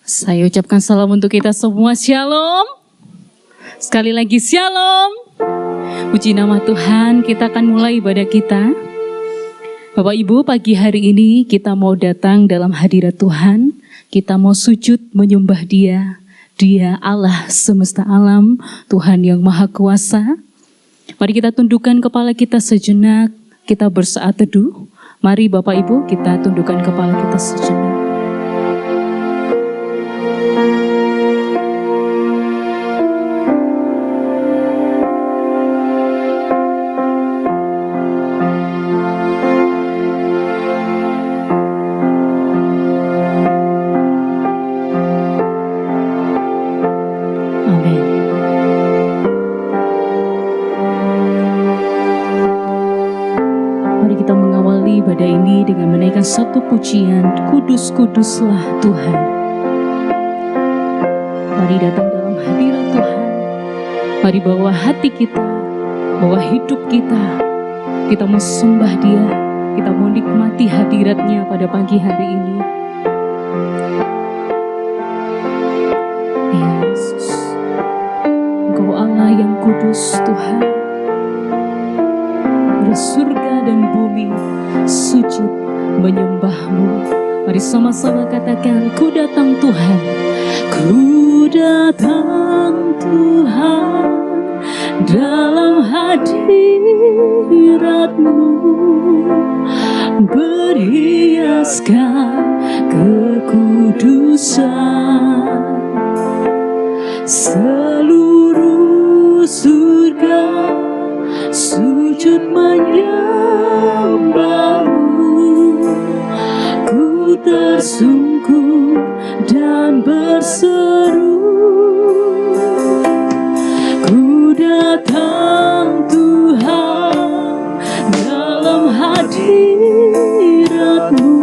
Saya ucapkan salam untuk kita semua, Shalom. Sekali lagi Shalom. Puji nama Tuhan, kita akan mulai ibadah kita. Bapak Ibu, pagi hari ini kita mau datang dalam hadirat Tuhan. Kita mau sujud menyembah Dia. Dia Allah semesta alam, Tuhan yang Maha Kuasa. Mari kita tundukkan kepala kita sejenak, kita bersaat teduh. Mari Bapak Ibu, kita tundukkan kepala kita sejenak. Satu pujian, kudus-kuduslah Tuhan. Mari datang dalam hadirat Tuhan. Mari bawa hati kita, bawa hidup kita. Kita mau sembah Dia, kita mau nikmati hadirat-Nya pada pagi hari ini. Yesus, Engkau Allah yang kudus Tuhan. Surga dan bumi sujud menyembah-Mu. Mari sama-sama katakan, ku datang Tuhan. Ku datang Tuhan dalam hadirat-Mu, berhiaskan kekudusan. Seluruh surga sujud menyembah-Mu. Ku tersungkur dan berseru, ku datang Tuhan dalam hadirat-Mu,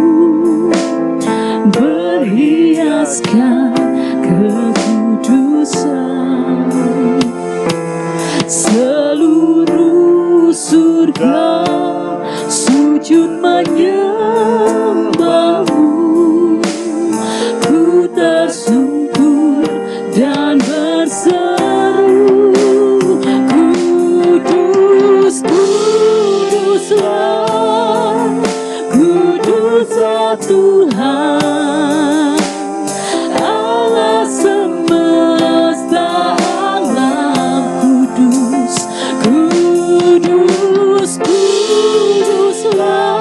berhiaskan kekudusan. Seluruh surga sujud menyembah-Mu. Ku tersungkur dan berseru, kudus, kuduslah, kuduslah Tuhan, Allah semesta alam. Kudus, kudus, kuduslah,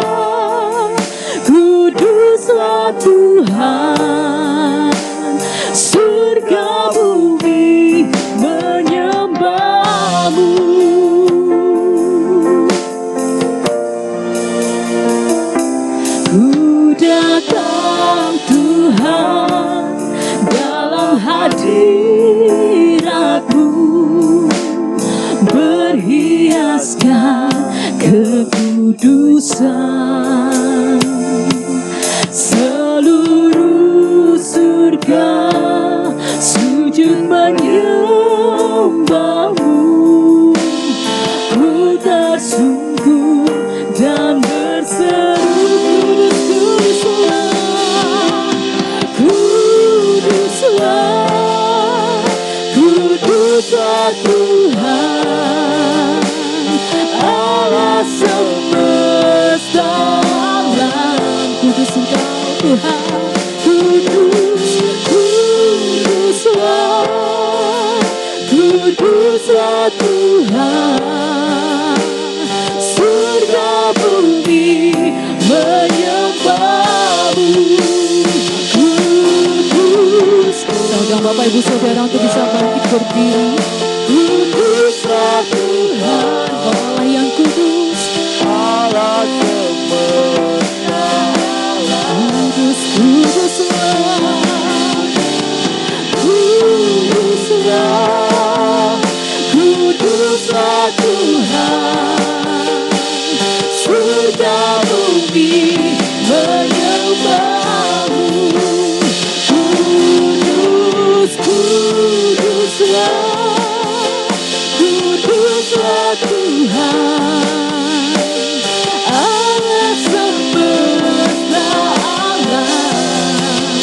kuduslah Tuhan, surga bumi menyembah-Mu. Ku datang Tuhan dalam hadirat-Mu, berhiaskan kekudusan. Seluruh surga sujud menyembah-Mu. Ku tersungkur dan berseru, kuduslah, kuduslah Tuhan, Allah semesta alam. Kudus Engkau Tuhan, kudus, kuduslah, kuduslah Tuhan, surga bumi menyembah-Mu. Kudus, kita undang Bapak Ibu Saudara untuk bisa bangkit berdiri. Kuduslah Tuhan, Allah yang kudus, Allah semesta alam. Kudus, kuduslah, kuduslah, kuduslah Tuhan, surga bumi menyembah-Mu. Kudus, kuduslah, kuduslah Tuhan, Allah semesta alam.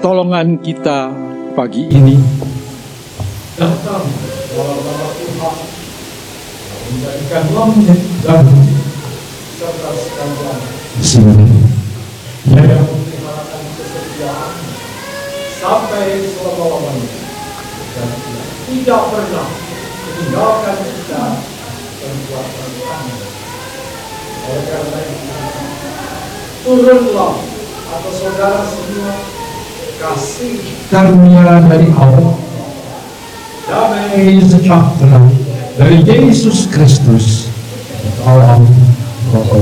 pertolongan kita pagi ini datang dalam nama Tuhan, menjadikanlah menjadi janji serta sekalian yang memeliharakan kesetiaan sampai selama-lamanya, dan tidak pernah meninggalkan kita dan kuatkan kami. Oleh karena itu, turunlah atas saudara semua kasih karunia dari Allah, damai sejahtera dari Yesus Kristus, Allah Bapa.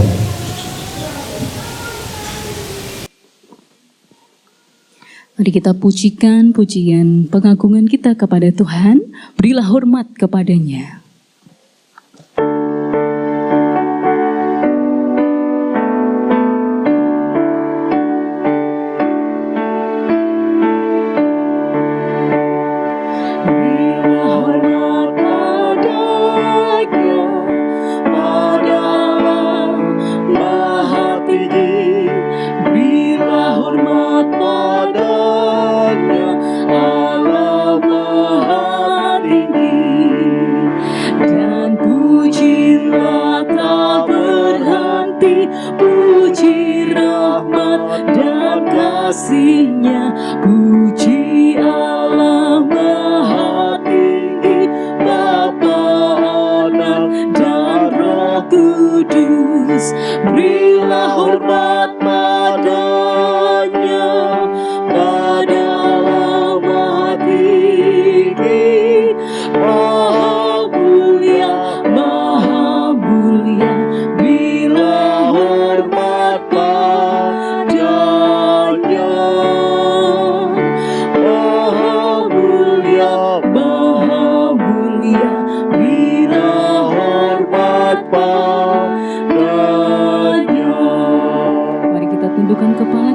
Mari kita pujikan pujian pengagungan kita kepada Tuhan, berilah hormat kepadanya. Kasih-Nya, puji Allah Maha Tinggi, Bapa, Anak, dan Roh Kudus. Berilah hormat padanya, pada Allah Maha Tinggi, Maha Mulia, Maha Mulia. Bila hormat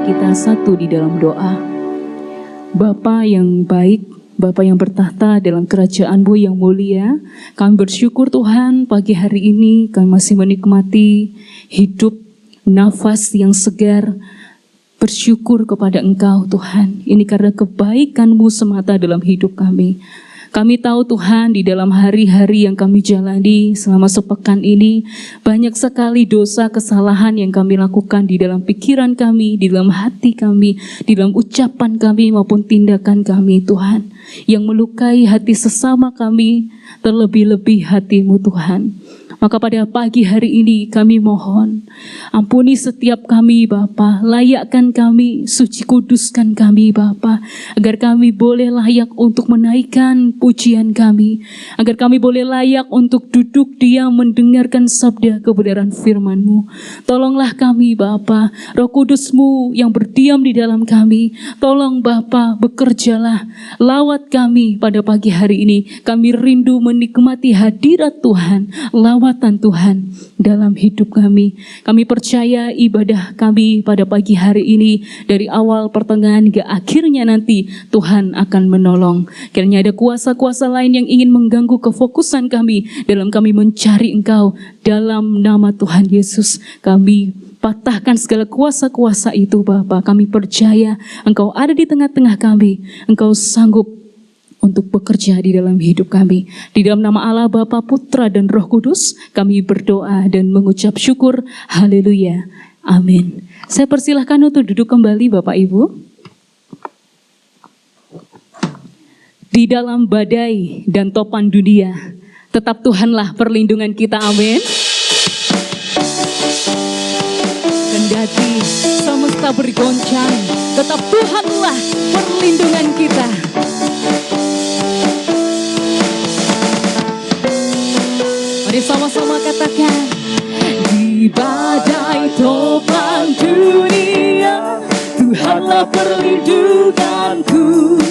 kita satu di dalam doa. Bapa yang baik, Bapa yang bertahta dalam kerajaan-Mu yang mulia, kami bersyukur Tuhan pagi hari ini kami masih menikmati hidup, nafas yang segar, bersyukur kepada Engkau Tuhan. Ini karena kebaikan-Mu semata dalam hidup kami. Kami tahu Tuhan di dalam hari-hari yang kami jalani selama sepekan ini banyak sekali dosa kesalahan yang kami lakukan di dalam pikiran kami, di dalam hati kami, di dalam ucapan kami maupun tindakan kami Tuhan. Yang melukai hati sesama kami, terlebih-lebih hati-Mu Tuhan. Maka pada pagi hari ini kami mohon, ampuni setiap kami Bapa, layakkan kami, suci kuduskan kami Bapa, agar kami boleh layak untuk menaikkan pujian kami, agar kami boleh layak untuk duduk diam mendengarkan sabda kebenaran firman-Mu. Tolonglah kami Bapa, Roh Kudus-Mu yang berdiam di dalam kami, tolong Bapa bekerjalah, lawat kami pada pagi hari ini. Kami rindu menikmati hadirat Tuhan, lawatan Tuhan dalam hidup kami. Kami percaya ibadah kami pada pagi hari ini dari awal pertengahan hingga akhirnya nanti Tuhan akan menolong. Kiranya ada kuasa-kuasa lain yang ingin mengganggu kefokusan kami dalam kami mencari Engkau. Dalam nama Tuhan Yesus kami patahkan segala kuasa-kuasa itu Bapa. Kami percaya Engkau ada di tengah-tengah kami. Engkau sanggup untuk bekerja di dalam hidup kami. Di dalam nama Allah Bapa, Putra, dan Roh Kudus, kami berdoa dan mengucap syukur. Haleluya. Amin. Saya persilahkan untuk duduk kembali Bapak Ibu. Di dalam badai dan topan dunia, tetap Tuhanlah perlindungan kita. Amin. Kendati semesta bergoncang, tetap Tuhanlah perlindungan kita. Mari sama-sama katakan, di badai topan dunia, Tuhanlah perlindunganku.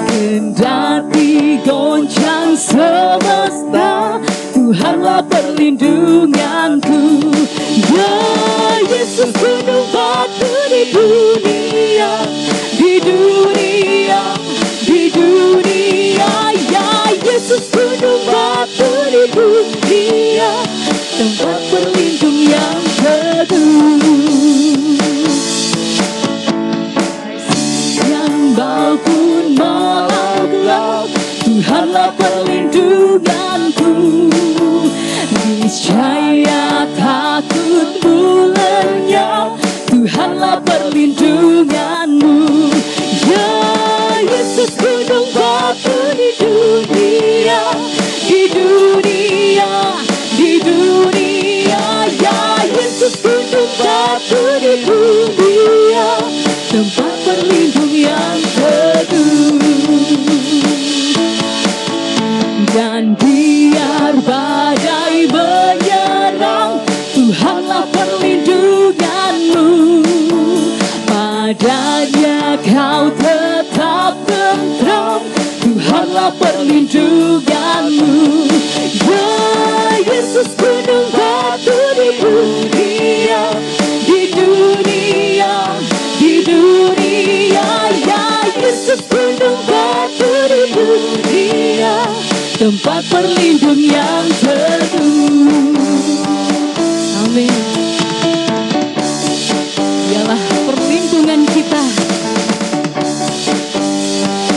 Kendati goncang semesta, Tuhanlah perlindunganku. Ya Yesus gunung batu di dunia, di dunia, di dunia. Ya Yesus gunung batu di dunia, tempat berlindung yang teduh. Yang daya takutmu lenyap, Tuhanlah perlindunganmu. Ya Yesus gunung batu di dunia, di dunia, di dunia. Ya Yesus gunung batu di dunia, tempat berlindung yang teduh. Dan biar badai menyerang, Tuhanlah perlindunganmu. Padanya kau tetap tentram, Tuhanlah perlindunganmu. Ya Yesus gunung batu di dunia, di dunia, di dunia. Ya Yesus gunung batu di dunia, tempat berlindung yang teduh. Amin. Dialah perlindungan kita.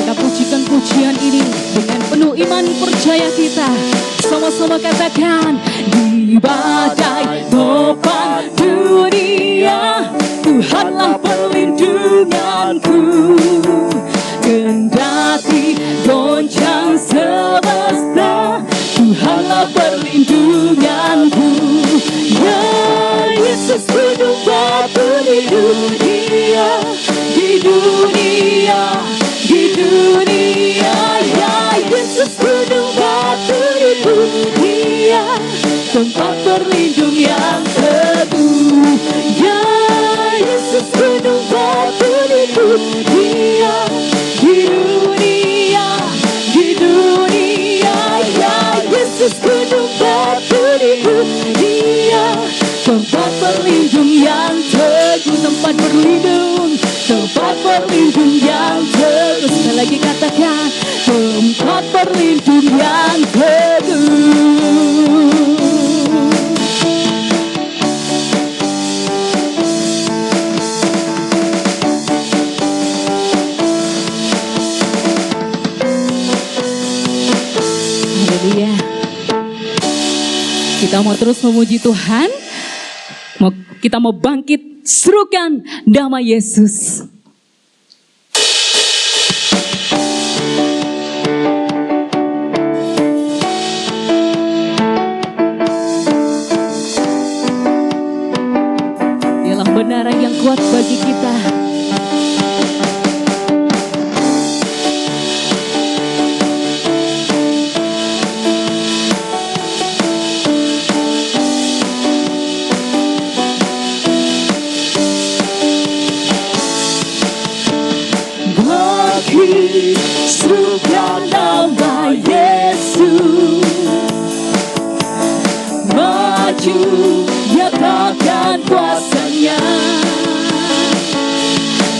Kita pujikan pujian ini dengan penuh iman percaya kita. Sama-sama katakan, di badai topan dunia, Tuhanlah perlindunganku. Kendati goncang semesta, Tuhanlah perlindunganku. Ya Yesus gunung batu di dunia, di dunia, di dunia. Ya Yesus gunung batu di dunia, tempat berlindung yang teduh. Ya Yesus gunung batu di dunia, di dunia, di dunia. Ya Yesus gunung batu di dunia, tempat berlindung yang teguh. Tempat berlindung, tempat berlindung yang teguh. Sekali lagi katakan, tempat berlindung yang teguh. Haleluya. Kita mau terus memuji Tuhan. Kita mau bangkit, serukan nama Yesus. Dialah kebenaran yang kuat bagi kita. Serukan nama Yesus, maju nyatakan kuasanya.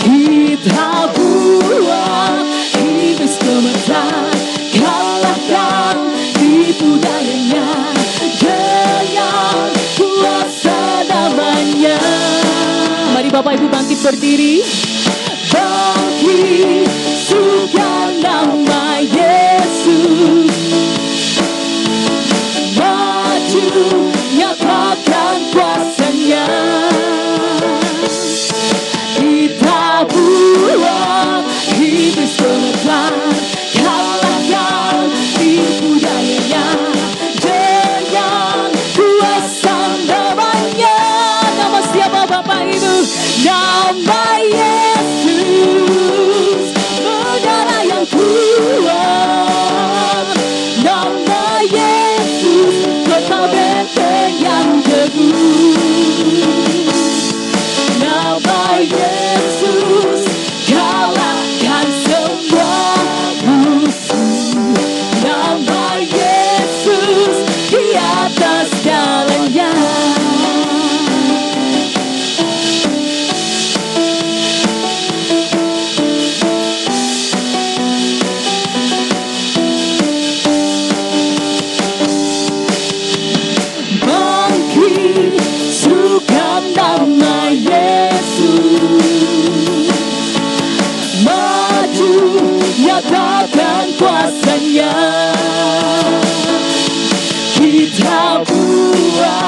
Kita buat iblis gemetar, kalahkan tipu dayanya dengan kuasa namanya. Mari Bapak Ibu bangkit berdiri. Bangkit, serukan nama Yesus, maju nyatakan kuasanya. Kita buat iblis gemetar, kalahkan tipu dayanya dengan kuasa namanya. Nama siapa Bapak Ibu? Nama Yesus, saudara yang kuat. Nama Yesus, kota benteng yang teguh. Nama Yesus, kalahkan semua musuh. Nama Yesus, di atas segalanya. Nyatakan kuasanya. Kita buat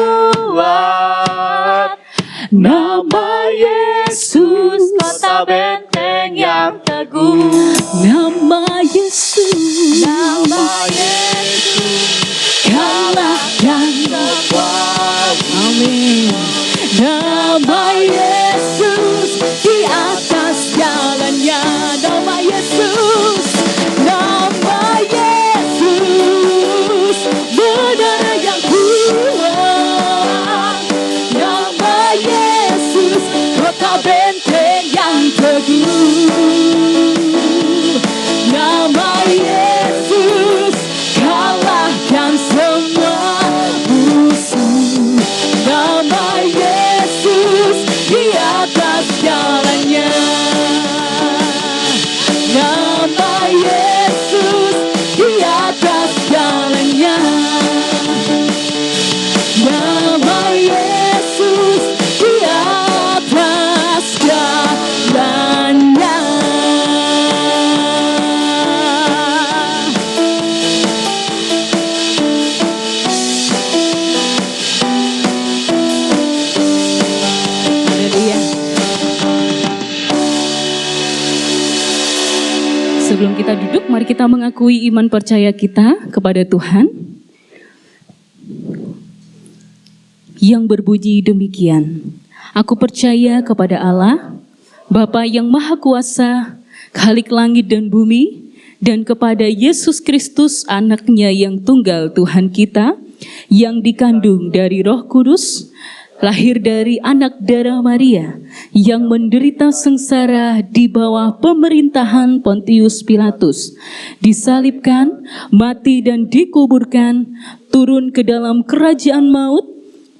kuat. Nama Yesus, kota benteng yang teguh. Nama Yesus, Nama Yesus, kalahkan kekuatan. Amin. Nama Yesus di atas jalannya. Nama Yesus, nama Yesus, benar yang kuat. Nama Yesus, kota benteng yang teguh. Nama Yesus, kalahkan semua musuh. Nama Yesus di atas jalannya. Nama Yesus di atas jalannya. Nama Yesus di atas jalannya. Haleluya. Sebelum kita duduk, mari kita mengakui iman percaya kita kepada Tuhan yang berbunyi demikian. Aku percaya kepada Allah, Bapa yang Maha Kuasa, Khalik langit dan bumi, dan kepada Yesus Kristus, anaknya yang tunggal Tuhan kita, yang dikandung dari Roh Kudus, lahir dari anak darah Maria, yang menderita sengsara di bawah pemerintahan Pontius Pilatus, disalibkan, mati dan dikuburkan, turun ke dalam kerajaan maut,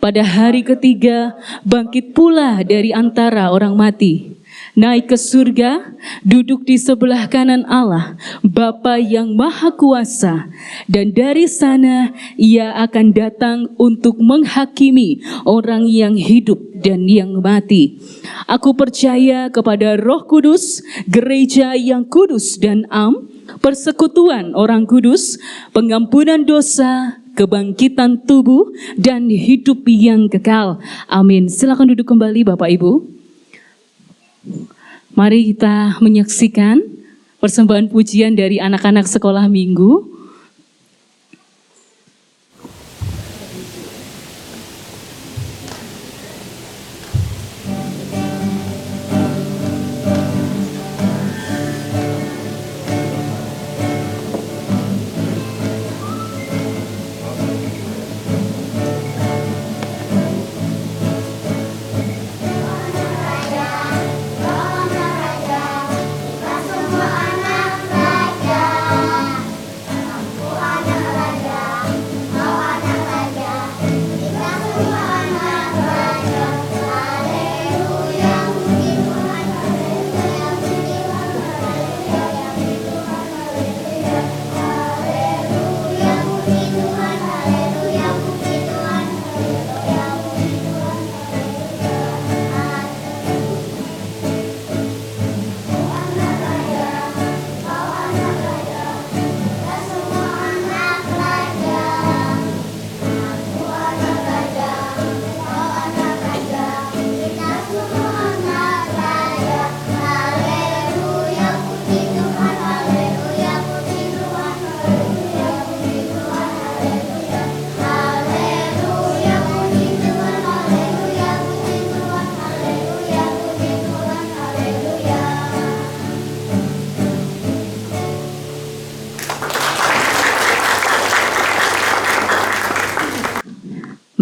pada hari ketiga bangkit pula dari antara orang mati, naik ke surga, duduk di sebelah kanan Allah, Bapa yang Maha Kuasa, dan dari sana Ia akan datang untuk menghakimi orang yang hidup dan yang mati. Aku percaya kepada Roh Kudus, gereja yang kudus dan am, persekutuan orang kudus, pengampunan dosa, kebangkitan tubuh, dan hidup yang kekal. Amin. Silakan duduk kembali Bapak Ibu. Mari kita menyaksikan persembahan pujian dari anak-anak sekolah minggu.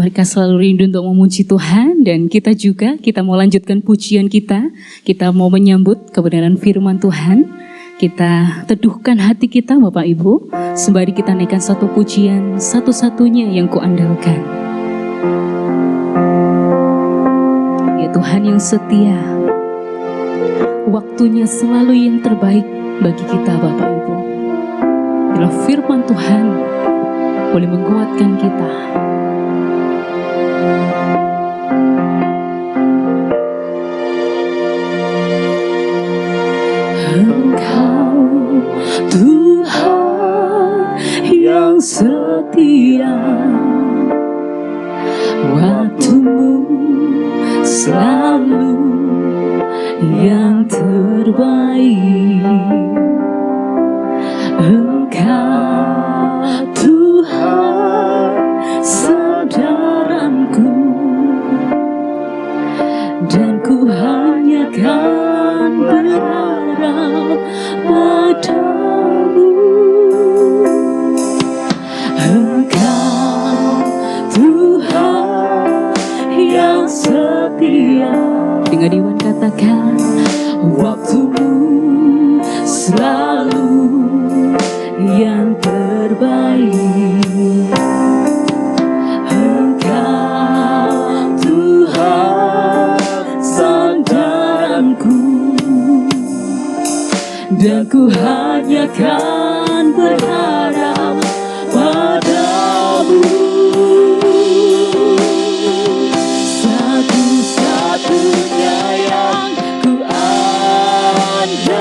Mereka selalu rindu untuk memuji Tuhan, dan kita juga, kita mau lanjutkan pujian kita. Kita mau menyambut kebenaran firman Tuhan. Kita teduhkan hati kita Bapak Ibu, sembari kita naikkan satu pujian, satu-satunya yang kuandalkan. Ya Tuhan yang setia, waktunya selalu yang terbaik bagi kita Bapak Ibu. Bila firman Tuhan boleh menguatkan kita. Engkau Tuhan yang setia, waktumu selalu yang terbaik. Engkau Tuhan sandaranku, dan ku hanya kan berharap padamu. Engkau Tuhan yang setia. Dengan Iwan katakan, waktumu selalu yang terbaik. Engkau Tuhan sandaranku, dan ku hanya kan berharap padamu. Satu-satunya yang ku andalkan,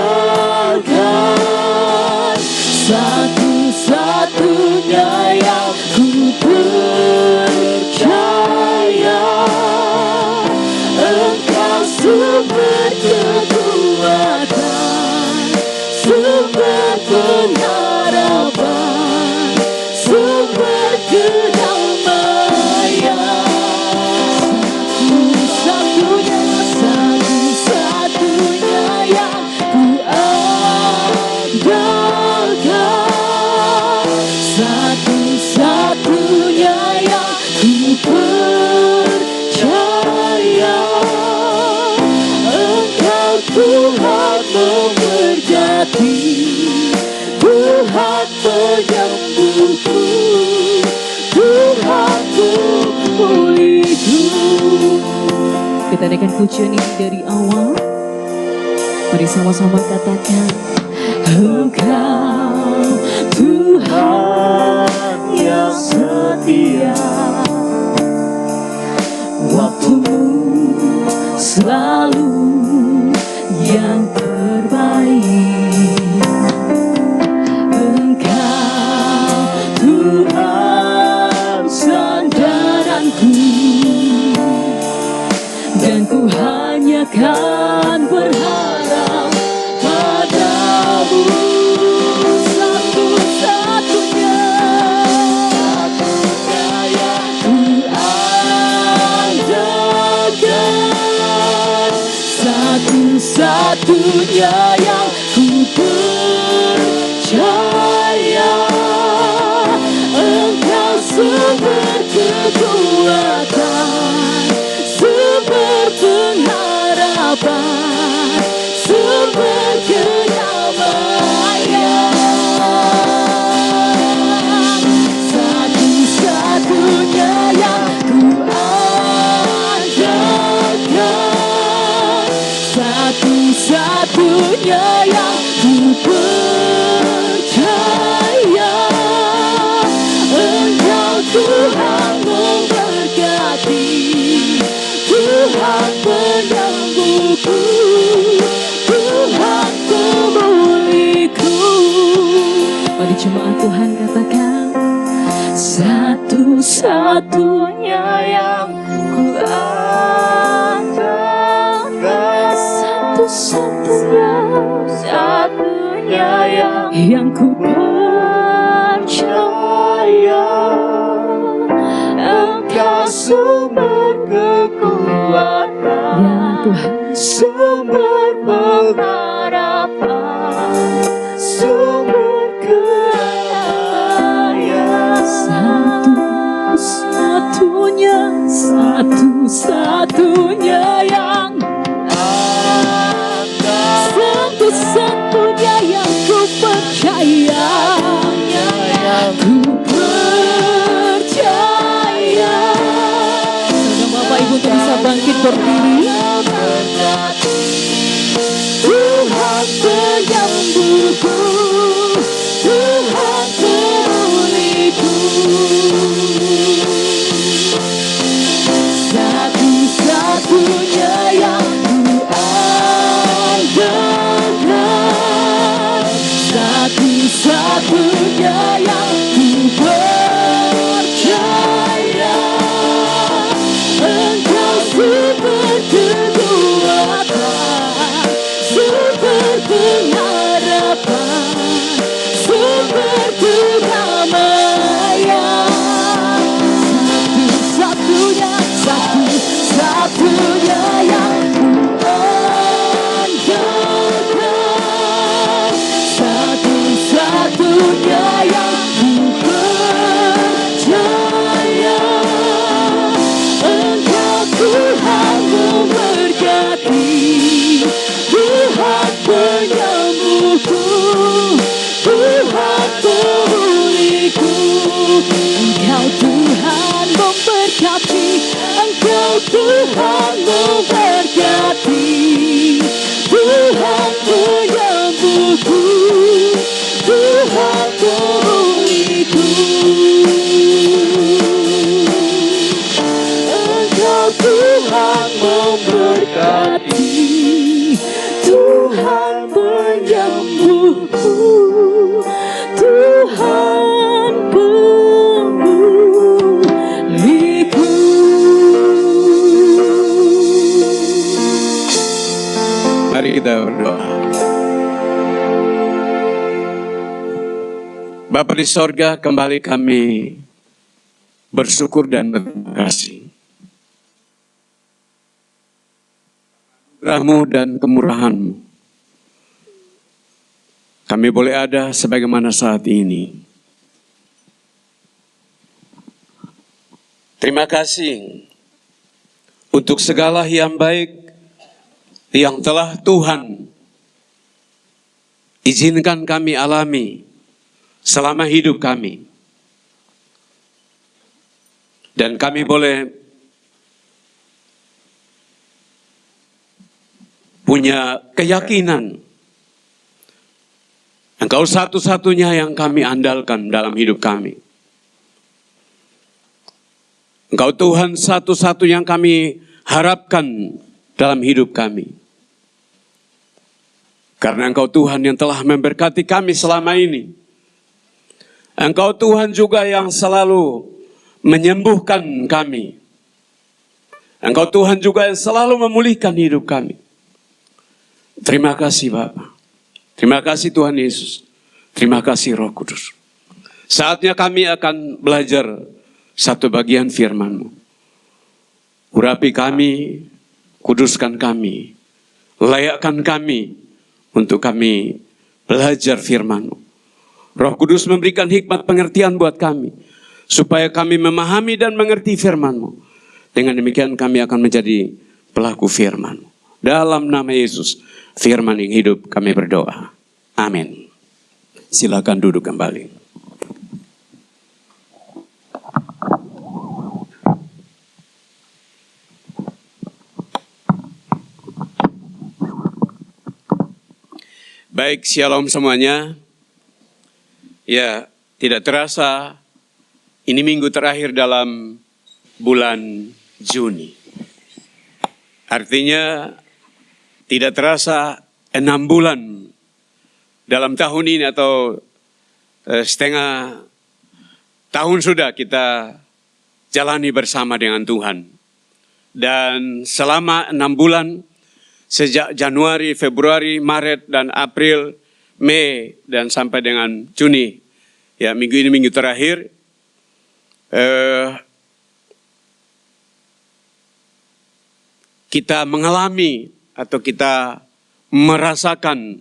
satu-satunya yang ku percaya. Engkau sumber kekuatan, sumber pengharapan, sumber kedamaian. Satu-satunya yang ku andalkan, satu-satunya yang ku percaya. Engkau Tuhan memberkati, Tuhan penyembuhku, Tuhan pemulihku. Kita naikkan pujian ini dari awal. Mari sama-sama katakan, Engkau Tuhan yang setia, waktumu selalu yang terbaik. Engkau Tuhan sandaranku, dan ku hanya kan berharap padamu. Satu-satunya yang ku andalkan, satu-satunya yang ku percaya. Engkau sumber kekuatan, sumber pengharapan, sumber kedamaian. Satu-satunya yang ku andalkan, satu-satunya yang ku percaya. Engkau Tuhan memberkati, Tuhan penyembuhku, Tuhan pemulihku. Mari jemaat Tuhan katakan, satu-satunya yang ku andalkan, satu-satunya yang ku percaya. Engkau sumber kekuatan, ya Tuhan, sumber pengharapan, sumber kedamaian. Satu-satunya yang satu-satunya yang ku percaya, ku percaya. Saudara Bapak Ibu untuk bisa bangkit berdiri. Tuhan penyembuhku, Tuhan pemulihku. Satu-satunya yang ku andalkan, satu-satunya yang ku percaya. Tuhan memberkati, Tuhan menyembuhku, Tuhan memulihku. Engkau Tuhan memberkati, Tuhan menyembuhku, Tuhan memulihku. Mari kita berdoa. Bapa di sorga, kembali kami bersyukur dan berterima kasih. Rahmu dan kemurahan-Mu, kami boleh ada sebagaimana saat ini. Terima kasih untuk segala yang baik yang telah Tuhan izinkan kami alami selama hidup kami. Dan kami boleh punya keyakinan Engkau satu-satunya yang kami andalkan dalam hidup kami. Engkau Tuhan satu-satu yang kami harapkan dalam hidup kami. Karena Engkau Tuhan yang telah memberkati kami selama ini. Engkau Tuhan juga yang selalu menyembuhkan kami. Engkau Tuhan juga yang selalu memulihkan hidup kami. Terima kasih Bapa. Terima kasih Tuhan Yesus. Terima kasih Roh Kudus. Saatnya kami akan belajar satu bagian firman-Mu. Urapi kami, kuduskan kami, layakkan kami untuk kami belajar firman-Mu. Roh Kudus memberikan hikmat pengertian buat kami, supaya kami memahami dan mengerti firman-Mu. Dengan demikian kami akan menjadi pelaku firman-Mu. Dalam nama Yesus, firman yang hidup kami berdoa. Amin. Silakan duduk kembali. Baik, shalom semuanya. Ya, tidak terasa ini minggu terakhir dalam bulan Juni. Artinya tidak terasa 6 bulan dalam tahun ini atau setengah tahun sudah kita jalani bersama dengan Tuhan. Dan selama 6 bulan, sejak Januari, Februari, Maret, dan April, Mei, dan sampai dengan Juni, ya minggu ini minggu terakhir, kita mengalami atau kita merasakan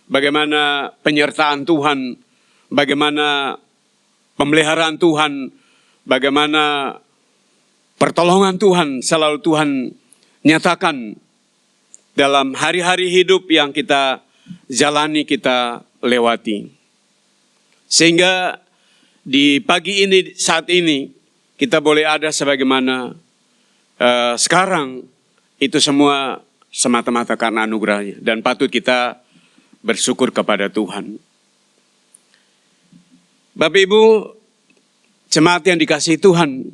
bagaimana penyertaan Tuhan, bagaimana pemeliharaan Tuhan, bagaimana pertolongan Tuhan selalu Tuhan nyatakan dalam hari-hari hidup yang kita jalani, kita lewati. Sehingga di pagi ini, saat ini, kita boleh ada sebagaimana sekarang, itu semua semata-mata karena anugerahnya. Dan patut kita bersyukur kepada Tuhan. Bapak Ibu, jemaat yang dikasihi Tuhan,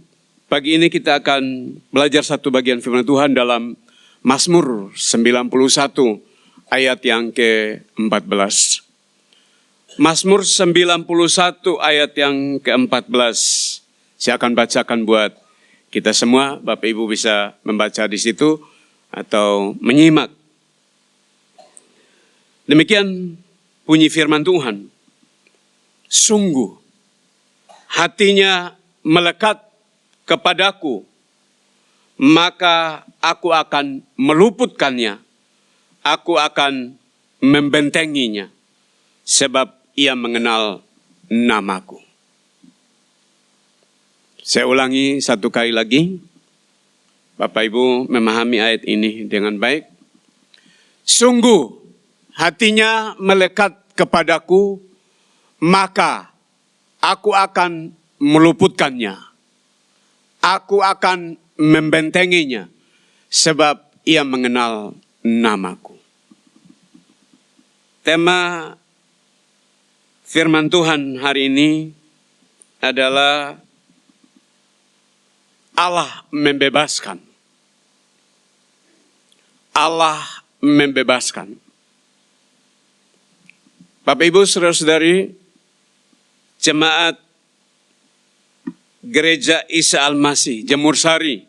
pagi ini kita akan belajar satu bagian firman Tuhan dalam Mazmur 91 ayat yang ke-14. Mazmur 91 ayat yang ke-14. Saya akan bacakan buat kita semua. Bapak Ibu bisa membaca di situ atau menyimak. Demikian bunyi firman Tuhan. Sungguh hatinya melekat kepadaku, maka aku akan meluputkannya. Aku akan membentenginya, sebab ia mengenal namaku. Saya ulangi satu kali lagi. Bapak Ibu memahami ayat ini dengan baik. Sungguh hatinya melekat kepadaku, maka aku akan meluputkannya. Aku akan membentenginya, sebab ia mengenal namaku. Tema firman Tuhan hari ini adalah Allah membebaskan. Allah membebaskan. Bapak Ibu saudara-saudari, jemaat Gereja Isa Al-Masih Jemur Sari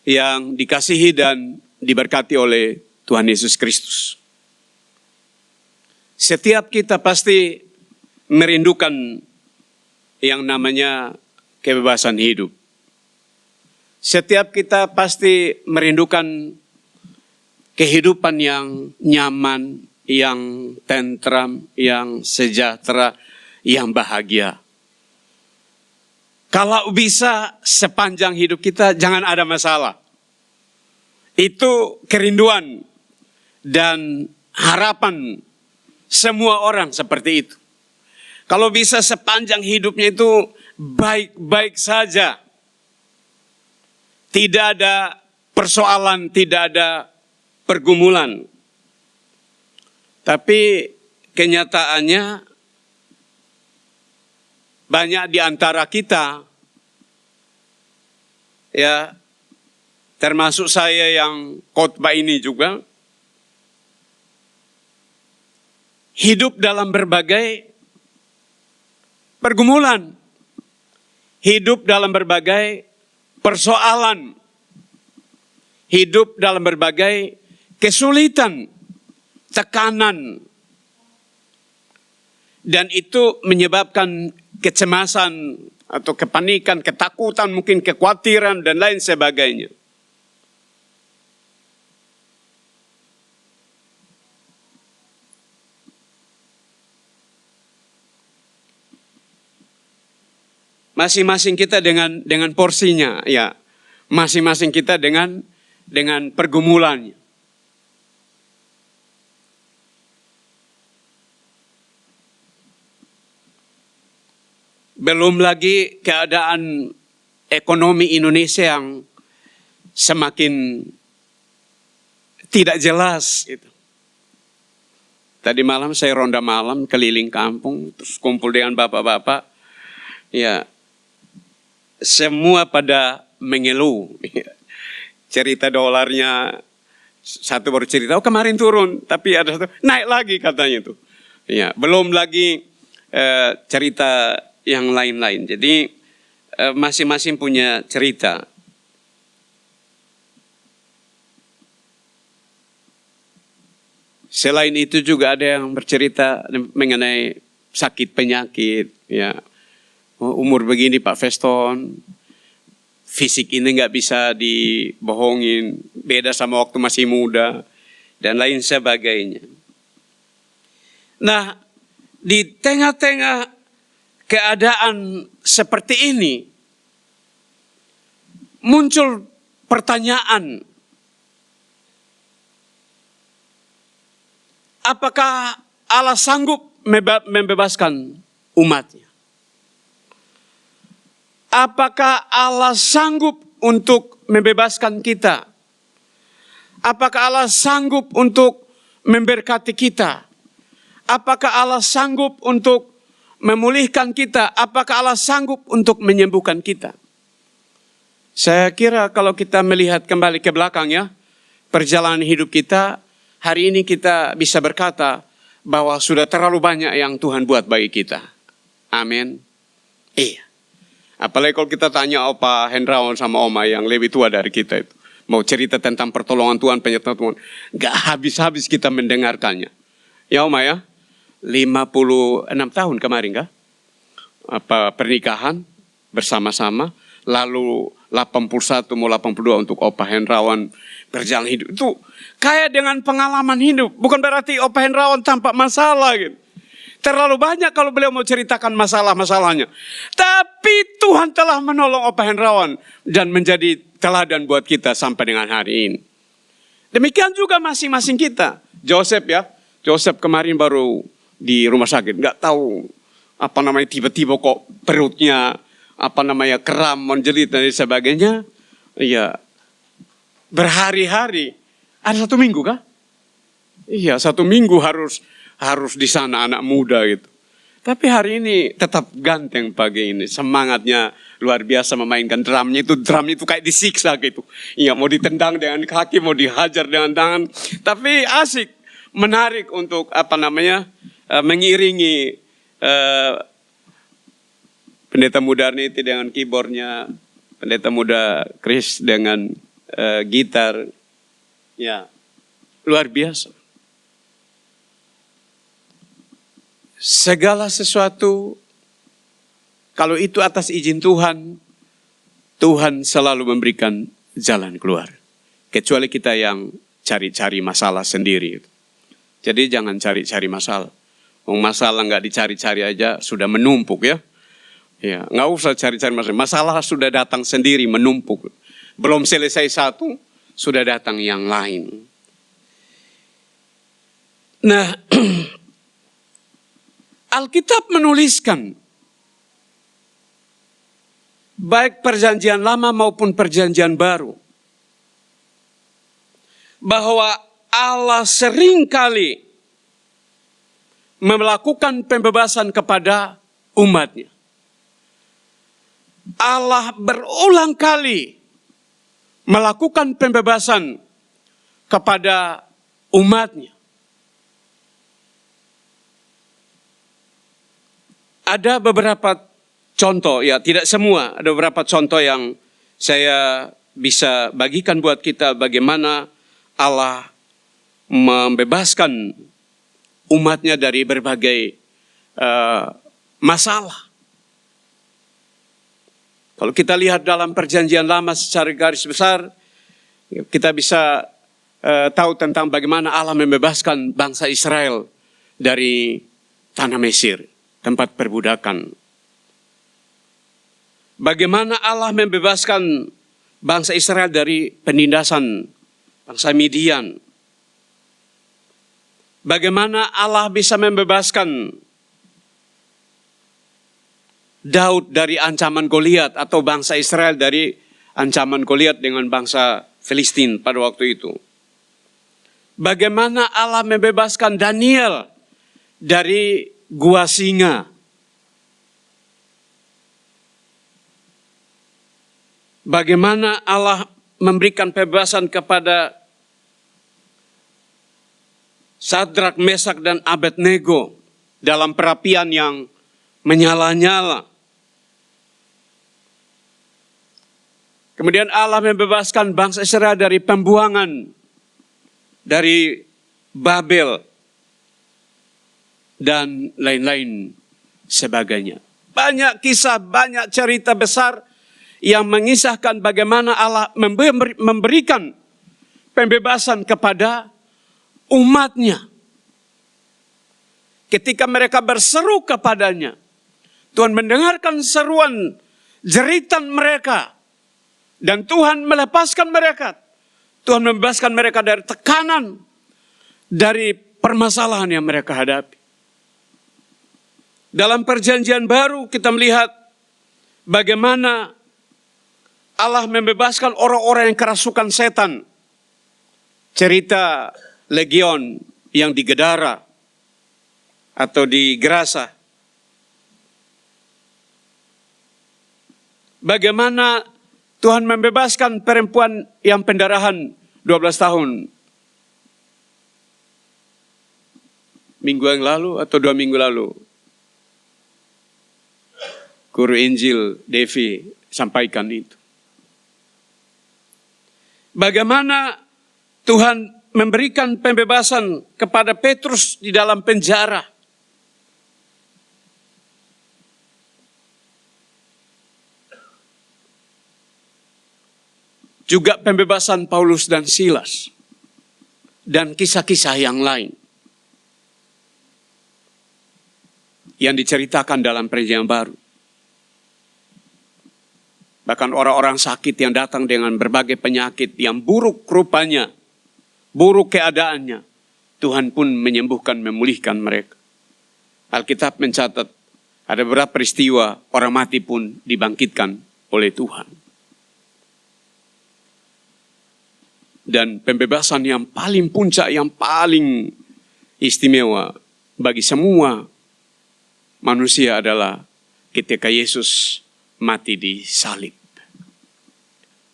yang dikasihi dan diberkati oleh Tuhan Yesus Kristus. Setiap kita pasti merindukan yang namanya kebebasan hidup. Setiap kita pasti merindukan kehidupan yang nyaman, yang tentram, yang sejahtera, yang bahagia. Kalau bisa sepanjang hidup kita jangan ada masalah. Itu kerinduan dan harapan semua orang seperti itu. Kalau bisa sepanjang hidupnya itu baik-baik saja. Tidak ada persoalan, tidak ada pergumulan. Tapi kenyataannya banyak di antara kita, ya, termasuk saya yang khotbah ini juga, hidup dalam berbagai pergumulan, hidup dalam berbagai persoalan, hidup dalam berbagai kesulitan, tekanan, dan itu menyebabkan kecemasan atau kepanikan, ketakutan, mungkin kekhawatiran dan lain sebagainya. Masing-masing kita dengan porsinya, ya. Masing-masing kita dengan pergumulannya. Belum lagi keadaan ekonomi Indonesia yang semakin tidak jelas. Tadi malam saya ronda malam keliling kampung, terus kumpul dengan bapak-bapak. Ya, semua pada mengeluh. Cerita dolarnya, satu baru cerita, oh kemarin turun, tapi ada satu naik lagi katanya itu. Ya, belum lagi cerita yang lain-lain. Jadi masing-masing punya cerita. Selain itu juga ada yang bercerita mengenai sakit penyakit. Ya, umur begini Pak Feston, fisik ini nggak bisa dibohongin, beda sama waktu masih muda dan lain sebagainya. Nah, di tengah-tengah keadaan seperti ini, muncul pertanyaan, apakah Allah sanggup membebaskan umatnya? Apakah Allah sanggup untuk membebaskan kita? Apakah Allah sanggup untuk memberkati kita? Apakah Allah sanggup untuk memulihkan kita? Apakah Allah sanggup untuk menyembuhkan kita? Saya kira kalau kita melihat kembali ke belakang ya, perjalanan hidup kita, hari ini kita bisa berkata bahwa sudah terlalu banyak yang Tuhan buat bagi kita. Amin. Iya. Apalagi kalau kita tanya Opa Hendrawan sama Oma yang lebih tua dari kita itu. Mau cerita tentang pertolongan Tuhan, penyertaan Tuhan. Gak habis-habis kita mendengarkannya. Ya Oma ya, 56 tahun kemarin kah? Pernikahan bersama-sama. Lalu 81 mau 82 untuk Opa Hendrawan berjalan hidup. Itu kayak dengan pengalaman hidup. Bukan berarti Opa Hendrawan tanpa masalah gitu. Terlalu banyak kalau beliau mau ceritakan masalah-masalahnya. Tapi Tuhan telah menolong Opa Hendrawan dan menjadi teladan buat kita sampai dengan hari ini. Demikian juga masing-masing kita. Joseph ya, Joseph kemarin baru di rumah sakit. Gak tahu apa namanya, tiba-tiba kok perutnya kram, menjelit dan sebagainya. Iya, berhari-hari. Ada 1 minggu kah? Iya, 1 minggu harus di sana anak muda gitu. Tapi hari ini tetap ganteng pagi ini. Semangatnya luar biasa memainkan drumnya itu kayak disiksa gitu. Iya, mau ditendang dengan kaki, mau dihajar dengan tangan. Tapi asik, menarik untuk mengiringi pendeta muda Arniti dengan keyboardnya, pendeta muda Chris dengan gitar. Ya, luar biasa. Segala sesuatu, kalau itu atas izin Tuhan, Tuhan selalu memberikan jalan keluar. Kecuali kita yang cari-cari masalah sendiri. Jadi jangan cari-cari masalah. Masalah nggak dicari-cari aja sudah menumpuk ya. Ya, nggak usah cari-cari masalah. Masalah sudah datang sendiri menumpuk. Belum selesai satu, sudah datang yang lain. Nah, Alkitab menuliskan, baik perjanjian lama maupun perjanjian baru, bahwa Allah seringkali melakukan pembebasan kepada umatnya. Allah berulang kali melakukan pembebasan kepada umatnya. Ada beberapa contoh, ya tidak semua, ada beberapa contoh yang saya bisa bagikan buat kita bagaimana Allah membebaskan umatnya dari berbagai masalah. Kalau kita lihat dalam perjanjian lama secara garis besar, kita bisa tahu tentang bagaimana Allah membebaskan bangsa Israel dari tanah Mesir, tempat perbudakan. Bagaimana Allah membebaskan bangsa Israel dari penindasan bangsa Midian. Bagaimana Allah bisa membebaskan Daud dari ancaman Goliat atau bangsa Israel dari ancaman Goliat dengan bangsa Filistin pada waktu itu. Bagaimana Allah membebaskan Daniel dari gua singa. Bagaimana Allah memberikan pembebasan kepada Sadrak, Mesak, dan Abednego dalam perapian yang menyala-nyala. Kemudian Allah membebaskan bangsa Israel dari pembuangan dari Babel dan lain-lain sebagainya. Banyak kisah, banyak cerita besar yang mengisahkan bagaimana Allah memberikan pembebasan kepada umatnya. Ketika mereka berseru kepadanya, Tuhan mendengarkan seruan jeritan mereka. Dan Tuhan melepaskan mereka. Tuhan membebaskan mereka dari tekanan, dari permasalahan yang mereka hadapi. Dalam perjanjian baru kita melihat bagaimana Allah membebaskan orang-orang yang kerasukan setan. Cerita Legion yang di Gedara atau di Gerasa. Bagaimana Tuhan membebaskan perempuan yang pendarahan 12 tahun. Minggu yang lalu atau 2 minggu lalu. Guru Injil Devi sampaikan itu. Bagaimana Tuhan memberikan pembebasan kepada Petrus di dalam penjara. Juga pembebasan Paulus dan Silas. Dan kisah-kisah yang lain. Yang diceritakan dalam perjanjian baru. Bahkan orang-orang sakit yang datang dengan berbagai penyakit yang buruk rupanya. Buruk keadaannya. Tuhan pun menyembuhkan, memulihkan mereka. Alkitab mencatat ada beberapa peristiwa orang mati pun dibangkitkan oleh Tuhan. Dan pembebasan yang paling puncak, yang paling istimewa bagi semua manusia adalah ketika Yesus mati di salib.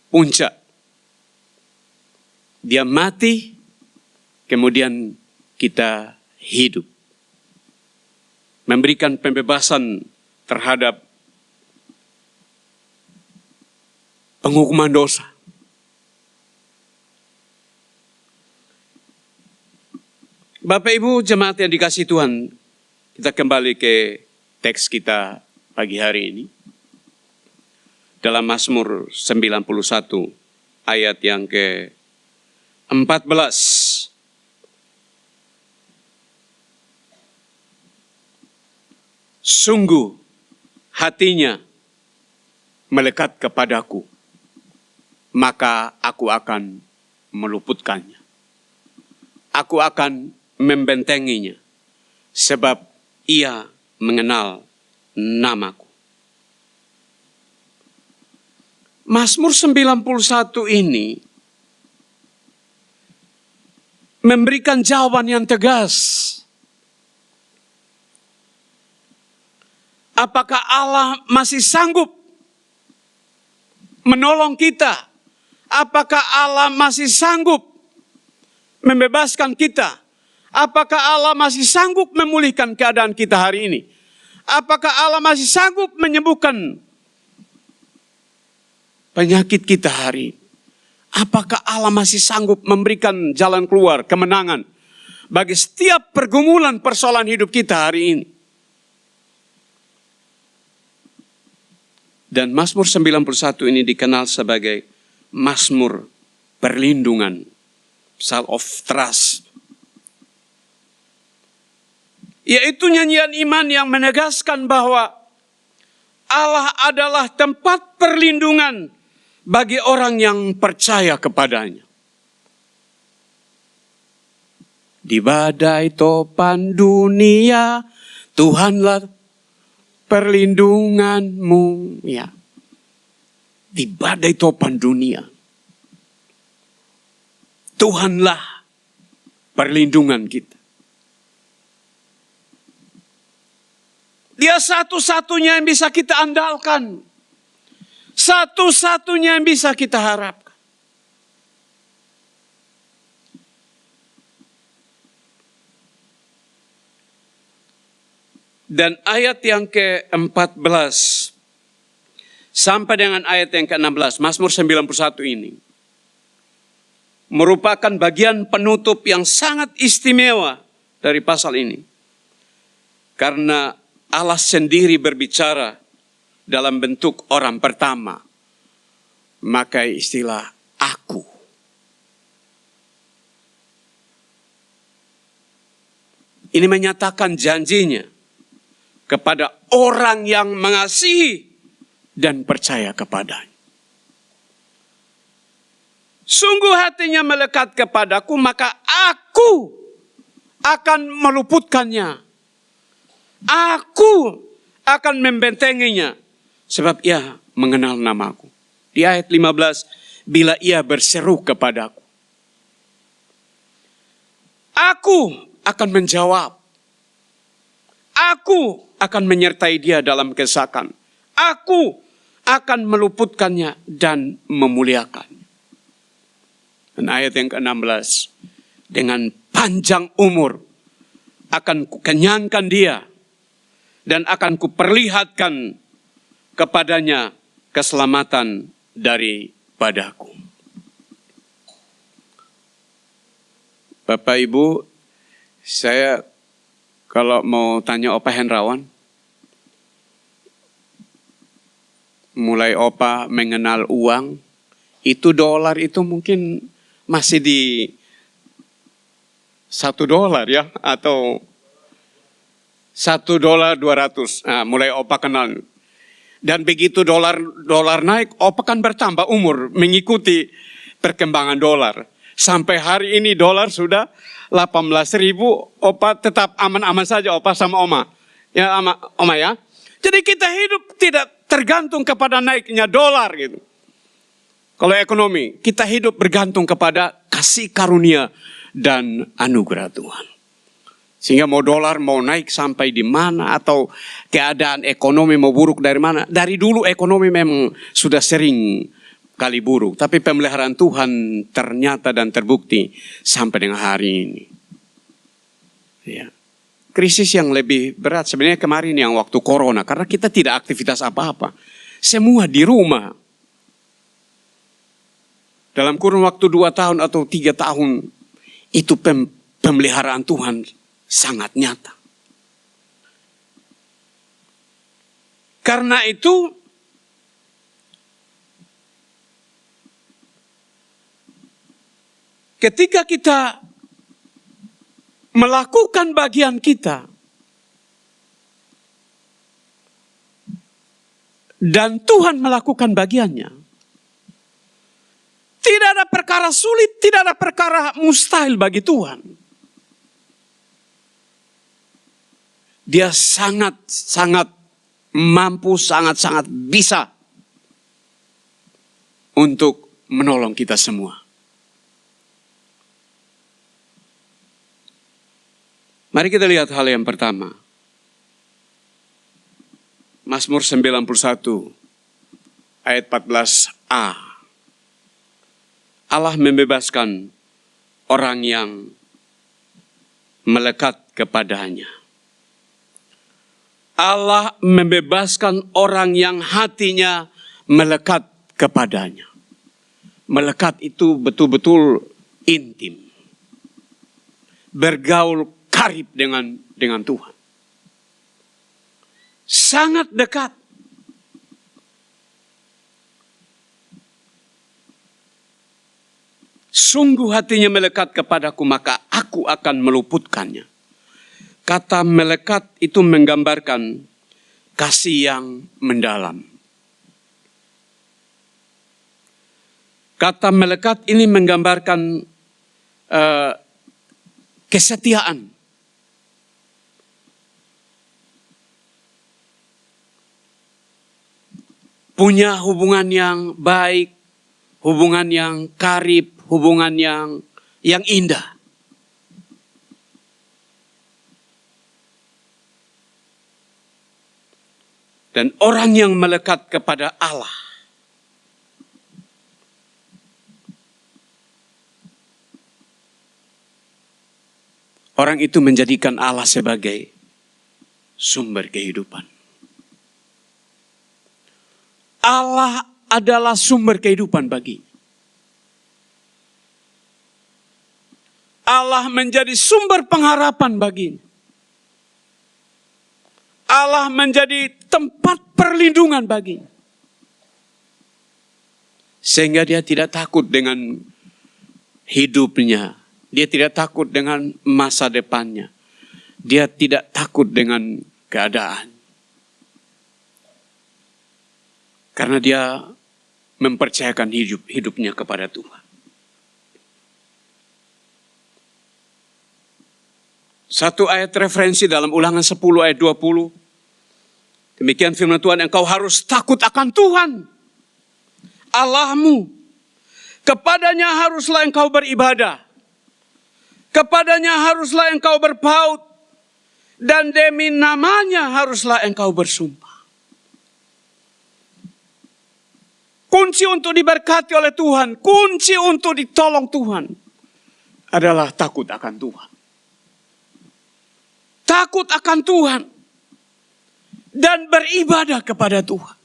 Puncak. Dia mati, kemudian kita hidup. Memberikan pembebasan terhadap penghukuman dosa. Bapak Ibu jemaat yang dikasihi Tuhan, kita kembali ke teks kita pagi hari ini. Dalam Mazmur 91 ayat yang ke-14. Sungguh hatinya melekat kepadaku, maka aku akan meluputkannya. Aku akan membentenginya, sebab ia mengenal namaku. Mazmur 91 ini memberikan jawaban yang tegas. Apakah Allah masih sanggup menolong kita? Apakah Allah masih sanggup membebaskan kita? Apakah Allah masih sanggup memulihkan keadaan kita hari ini? Apakah Allah masih sanggup menyembuhkan penyakit kita hari ini? Apakah Allah masih sanggup memberikan jalan keluar, kemenangan bagi setiap pergumulan persoalan hidup kita hari ini? Dan Mazmur 91 ini dikenal sebagai Mazmur perlindungan, Psalm of Trust. Yaitu nyanyian iman yang menegaskan bahwa Allah adalah tempat perlindungan bagi orang yang percaya kepadanya. Di badai topan dunia, Tuhanlah perlindunganmu. Ya. Di badai topan dunia, Tuhanlah perlindungan kita. Dia satu-satunya yang bisa kita andalkan. Satu-satunya yang bisa kita harapkan. Dan ayat yang ke-14 sampai dengan ayat yang ke-16, Mazmur 91 ini merupakan bagian penutup yang sangat istimewa dari pasal ini. Karena Allah sendiri berbicara dalam bentuk orang pertama. Maka istilah aku. Ini menyatakan janjinya kepada orang yang mengasihi dan percaya kepadanya. Sungguh hatinya melekat kepadaku, maka aku akan meluputkannya. Aku akan membentenginya, sebab ia mengenal namaku. Di ayat 15, bila ia berseru kepadaku, aku akan menjawab. Aku akan menyertai dia dalam kesesakan. Aku akan meluputkannya dan memuliakannya. Dan ayat yang ke-16, dengan panjang umur akan kukenyangkan dia. Dan akan kuperlihatkan kepadanya keselamatan daripadaku. Bapak Ibu, saya kalau mau tanya Opa Hendrawan, mulai Opa mengenal uang, itu dolar itu mungkin masih di $1 ya, atau $1.200. Nah, mulai Opa kenal. Dan begitu dolar naik, Opa kan bertambah umur mengikuti perkembangan dolar. Sampai hari ini dolar sudah 18.000. Opa tetap aman-aman saja, Opa sama Oma. Ya, Oma ya. Jadi kita hidup tidak tergantung kepada naiknya dolar gitu. Kalau ekonomi, kita hidup bergantung kepada kasih karunia dan anugerah Tuhan. Sehingga mau dolar mau naik sampai di mana, atau keadaan ekonomi mau buruk dari mana. Dari dulu ekonomi memang sudah sering kali buruk. Tapi pemeliharaan Tuhan ternyata dan terbukti sampai dengan hari ini. Ya. Krisis yang lebih berat sebenarnya kemarin yang waktu corona. Karena kita tidak aktivitas apa-apa. Semua di rumah. Dalam kurun waktu 2 tahun atau 3 tahun. Itu pemeliharaan Tuhan sangat nyata. Karena itu ketika kita melakukan bagian kita dan Tuhan melakukan bagiannya, tidak ada perkara sulit, tidak ada perkara mustahil bagi Tuhan. Dia sangat mampu, sangat bisa untuk menolong kita semua. Mari kita lihat hal yang pertama. Mazmur 91 ayat 14a. Allah membebaskan orang yang melekat kepadanya. Allah membebaskan orang yang hatinya melekat kepadanya. Melekat itu betul-betul intim. Bergaul karib dengan Tuhan. Sangat dekat. Sungguh hatinya melekat kepadaku, maka aku akan meluputkannya. Kata melekat itu menggambarkan kasih yang mendalam. Kata melekat ini menggambarkan kesetiaan. Punya hubungan yang baik, hubungan yang karib, hubungan yang indah. Dan orang yang melekat kepada Allah, orang itu menjadikan Allah sebagai sumber kehidupan. Allah adalah sumber kehidupan baginya. Allah menjadi sumber pengharapan baginya. Allah menjadi tempat perlindungan baginya. Sehingga dia tidak takut dengan hidupnya. Dia tidak takut dengan masa depannya. Dia tidak takut dengan keadaan. Karena dia mempercayakan hidupnya kepada Tuhan. Satu ayat referensi dalam Ulangan 10 ayat 20. Demikian firman Tuhan, engkau harus takut akan Tuhan Allahmu. Kepadanya haruslah engkau beribadah. Kepadanya haruslah engkau berpaut. Dan demi namanya haruslah engkau bersumpah. Kunci untuk diberkati oleh Tuhan, kunci untuk ditolong Tuhan adalah takut akan Tuhan. Takut akan Tuhan dan beribadah kepada Tuhan.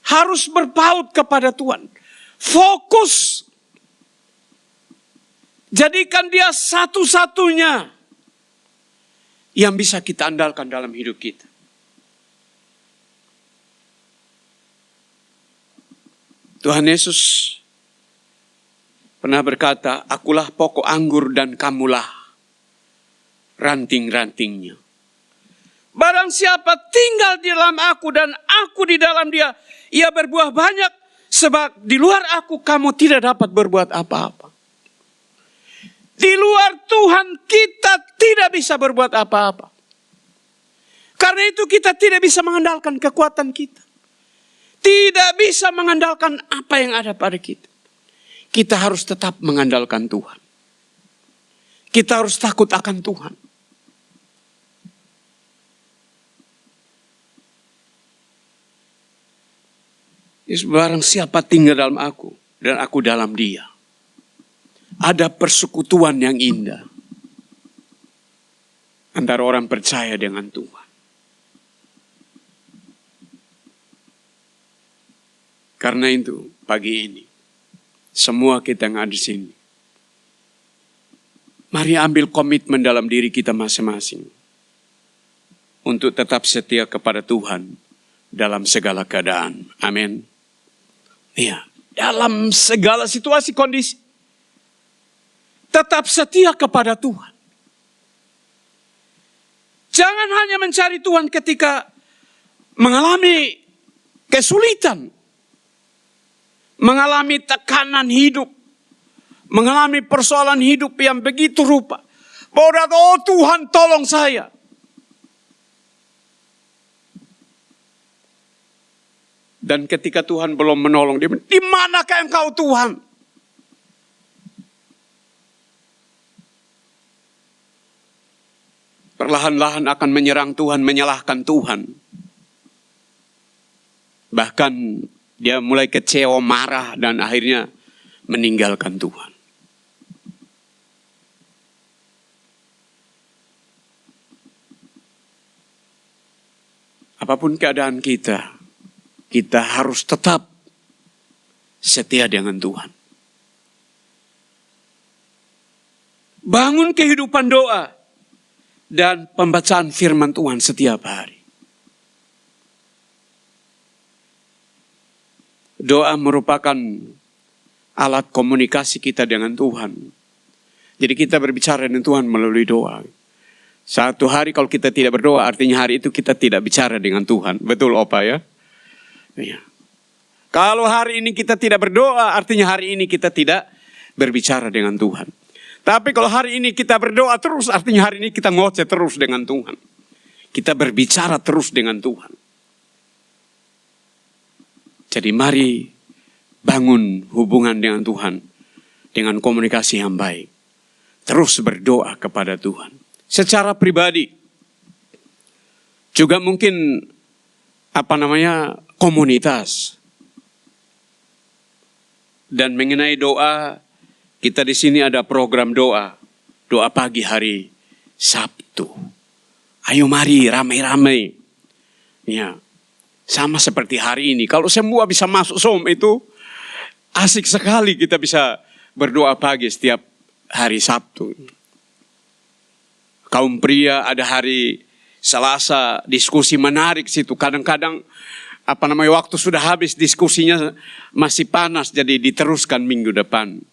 Harus berpaut kepada Tuhan. Fokus. Jadikan dia satu-satunya yang bisa kita andalkan dalam hidup kita. Tuhan Yesus pernah berkata, akulah pokok anggur dan kamulah ranting-rantingnya. Barang siapa tinggal di dalam aku dan aku di dalam dia, ia berbuah banyak, sebab di luar aku kamu tidak dapat berbuat apa-apa. Di luar Tuhan kita tidak bisa berbuat apa-apa. Karena itu kita tidak bisa mengandalkan kekuatan kita. Tidak tidak bisa mengandalkan apa yang ada pada kita. Kita harus tetap mengandalkan Tuhan. Kita harus takut akan Tuhan. Barang siapa tinggal dalam aku dan aku dalam dia, ada persekutuan yang indah antara orang percaya dengan Tuhan. Karena itu pagi ini semua kita yang ada di sini, mari ambil komitmen dalam diri kita masing-masing untuk tetap setia kepada Tuhan dalam segala keadaan. Amin. Iya, dalam segala situasi kondisi tetap setia kepada Tuhan. Jangan hanya mencari Tuhan ketika mengalami kesulitan, mengalami tekanan hidup, mengalami persoalan hidup yang begitu rupa. Bahwa oh Tuhan tolong saya. Dan ketika Tuhan belum menolong dia, di manakah engkau Tuhan? Perlahan-lahan akan menyerang Tuhan, menyalahkan Tuhan. Bahkan dia mulai kecewa, marah, dan akhirnya meninggalkan Tuhan. Apapun keadaan kita, kita harus tetap setia dengan Tuhan. Bangun kehidupan doa dan pembacaan firman Tuhan setiap hari. Doa merupakan alat komunikasi kita dengan Tuhan. Jadi kita berbicara dengan Tuhan melalui doa. Satu hari kalau kita tidak berdoa, artinya hari itu kita tidak bicara dengan Tuhan. Betul Opa ya? Ya. Kalau hari ini kita tidak berdoa, artinya hari ini kita tidak berbicara dengan Tuhan. Tapi kalau hari ini kita berdoa terus, artinya hari ini kita ngoceh terus dengan Tuhan. Kita berbicara terus dengan Tuhan. Jadi mari bangun hubungan dengan Tuhan dengan komunikasi yang baik. Terus berdoa kepada Tuhan. Secara pribadi. Juga mungkin komunitas. Dan mengenai doa, kita di sini ada program doa. Doa pagi hari Sabtu. Ayo mari ramai-ramai. Ya. Sama seperti hari ini. Kalau semua bisa masuk Zoom itu asik sekali kita bisa berdoa pagi setiap hari Sabtu. Kaum pria ada hari Selasa diskusi menarik situ. Kadang-kadang waktu sudah habis diskusinya masih panas jadi diteruskan minggu depan.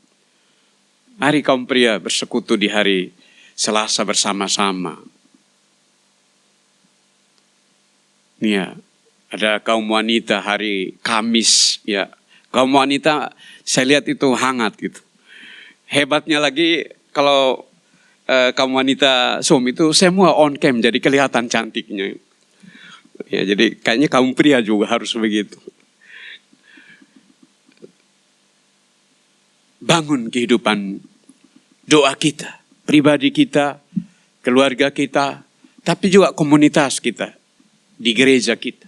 Mari kaum pria bersekutu di hari Selasa bersama-sama. Ya, ada kaum wanita hari Kamis ya. Kaum wanita saya lihat itu hangat gitu. Hebatnya lagi kalau kaum wanita Zoom itu semua on cam jadi kelihatan cantiknya. Ya, jadi kayaknya kaum pria juga harus begitu. Bangun kehidupan doa kita, pribadi kita, keluarga kita, tapi juga komunitas kita, di gereja kita.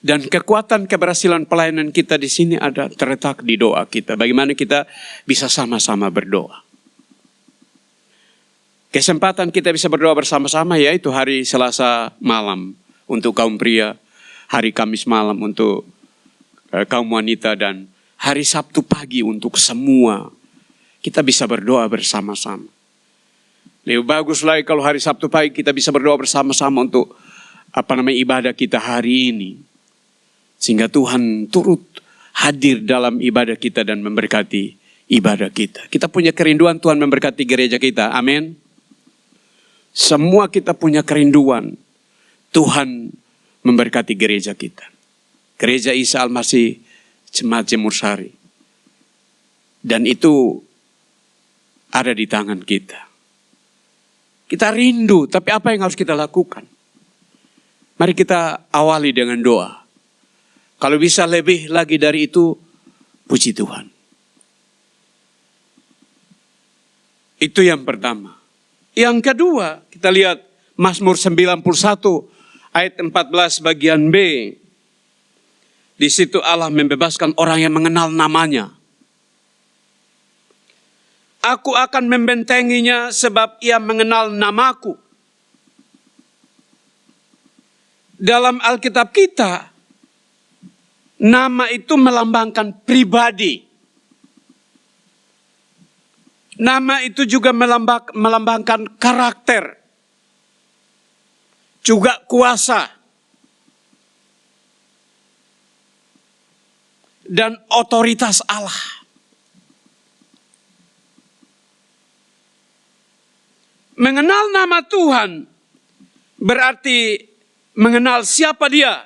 Dan kekuatan keberhasilan pelayanan kita di sini ada terletak di doa kita. Bagaimana kita bisa sama-sama berdoa. Kesempatan kita bisa berdoa bersama-sama yaitu hari Selasa malam untuk kaum pria, hari Kamis malam untuk kaum wanita, dan hari Sabtu pagi untuk semua. Kita bisa berdoa bersama-sama. Lebih bagus lagi kalau hari Sabtu pagi kita bisa berdoa bersama-sama untuk ibadah kita hari ini. Sehingga Tuhan turut hadir dalam ibadah kita dan memberkati ibadah kita. Kita punya kerinduan Tuhan memberkati gereja kita. Amin. Semua kita punya kerinduan Tuhan memberkati gereja kita. Gereja Isa Al-Masih Jemaat Jemur Sari. Dan itu ada di tangan kita. Kita rindu, tapi apa yang harus kita lakukan? Mari kita awali dengan doa. Kalau bisa lebih lagi dari itu, puji Tuhan. Itu yang pertama. Yang kedua, kita lihat Mazmur 91 ayat 14 bagian B. Di situ Allah membebaskan orang yang mengenal namanya. Aku akan membentenginya sebab ia mengenal namaku. Dalam Alkitab kita, nama itu melambangkan pribadi. Nama itu juga melambangkan karakter. Juga kuasa. Dan otoritas Allah. Mengenal nama Tuhan berarti mengenal siapa Dia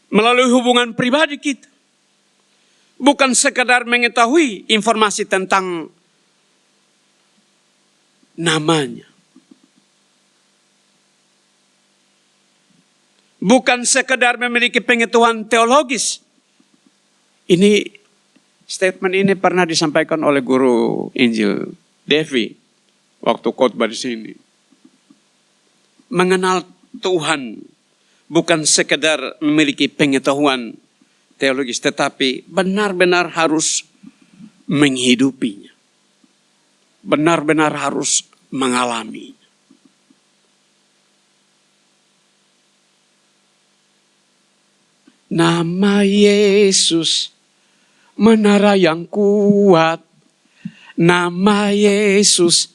melalui hubungan pribadi kita. Bukan sekadar mengetahui informasi tentang namanya. Bukan sekadar memiliki pengetahuan teologis. Statement ini pernah disampaikan oleh guru Injil Devi waktu khotbah di sini. Mengenal Tuhan bukan sekedar memiliki pengetahuan teologis, tetapi benar-benar harus menghidupinya. Benar-benar harus mengalami. Nama Yesus, menara yang kuat. Nama Yesus,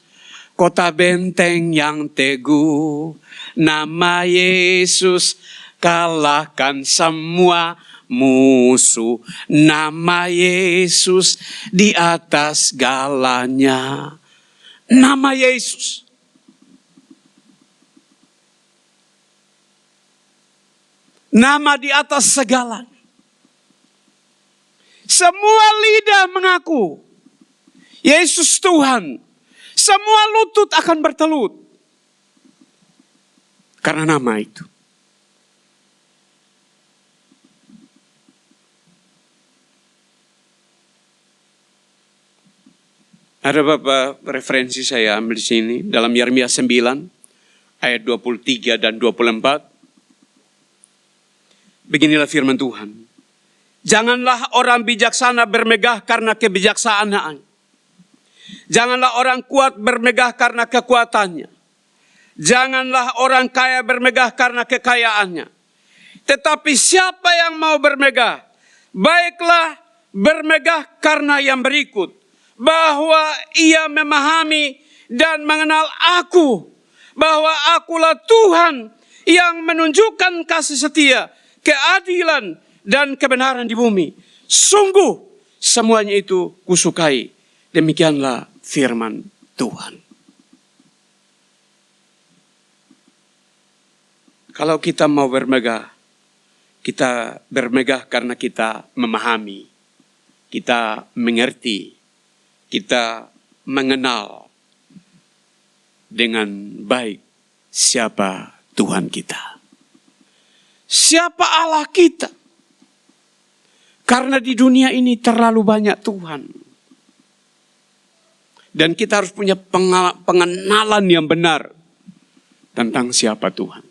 kota benteng yang teguh. Nama Yesus, kalahkan semua musuh. Nama Yesus, di atas segalanya. Nama Yesus. Nama di atas segalanya. Semua lidah mengaku Yesus Tuhan. Semua lutut akan bertelut. Karena nama itu. Ada beberapa referensi saya ambil di sini. Dalam Yeremia 9 ayat 23 dan 24. Beginilah firman Tuhan. Janganlah orang bijaksana bermegah karena kebijaksanaan. Janganlah orang kuat bermegah karena kekuatannya. Janganlah orang kaya bermegah karena kekayaannya. Tetapi siapa yang mau bermegah, baiklah bermegah karena yang berikut. Bahwa ia memahami dan mengenal aku. Bahwa akulah Tuhan yang menunjukkan kasih setia, keadilan dan kebenaran di bumi. Sungguh semuanya itu kusukai. Demikianlah firman Tuhan. Kalau kita mau bermegah, kita bermegah karena kita memahami, kita mengerti, kita mengenal dengan baik siapa Tuhan kita. Siapa Allah kita? Karena di dunia ini terlalu banyak Tuhan. Dan kita harus punya pengenalan yang benar tentang siapa Tuhan.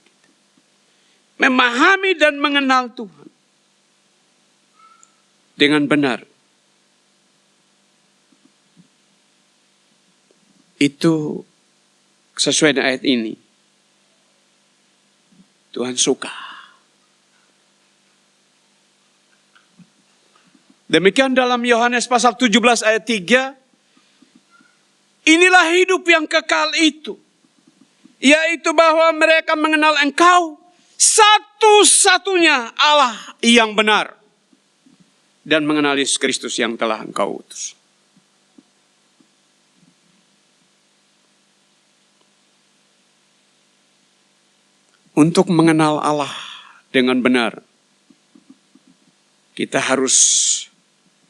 Memahami dan mengenal Tuhan dengan benar. Itu sesuai dengan ayat ini. Tuhan suka. Demikian dalam Yohanes pasal 17 ayat 3. Inilah hidup yang kekal itu. Yaitu bahwa mereka mengenal Engkau satu-satunya Allah yang benar. Dan mengenal Yesus Kristus yang telah Engkau utus. Untuk mengenal Allah dengan benar, kita harus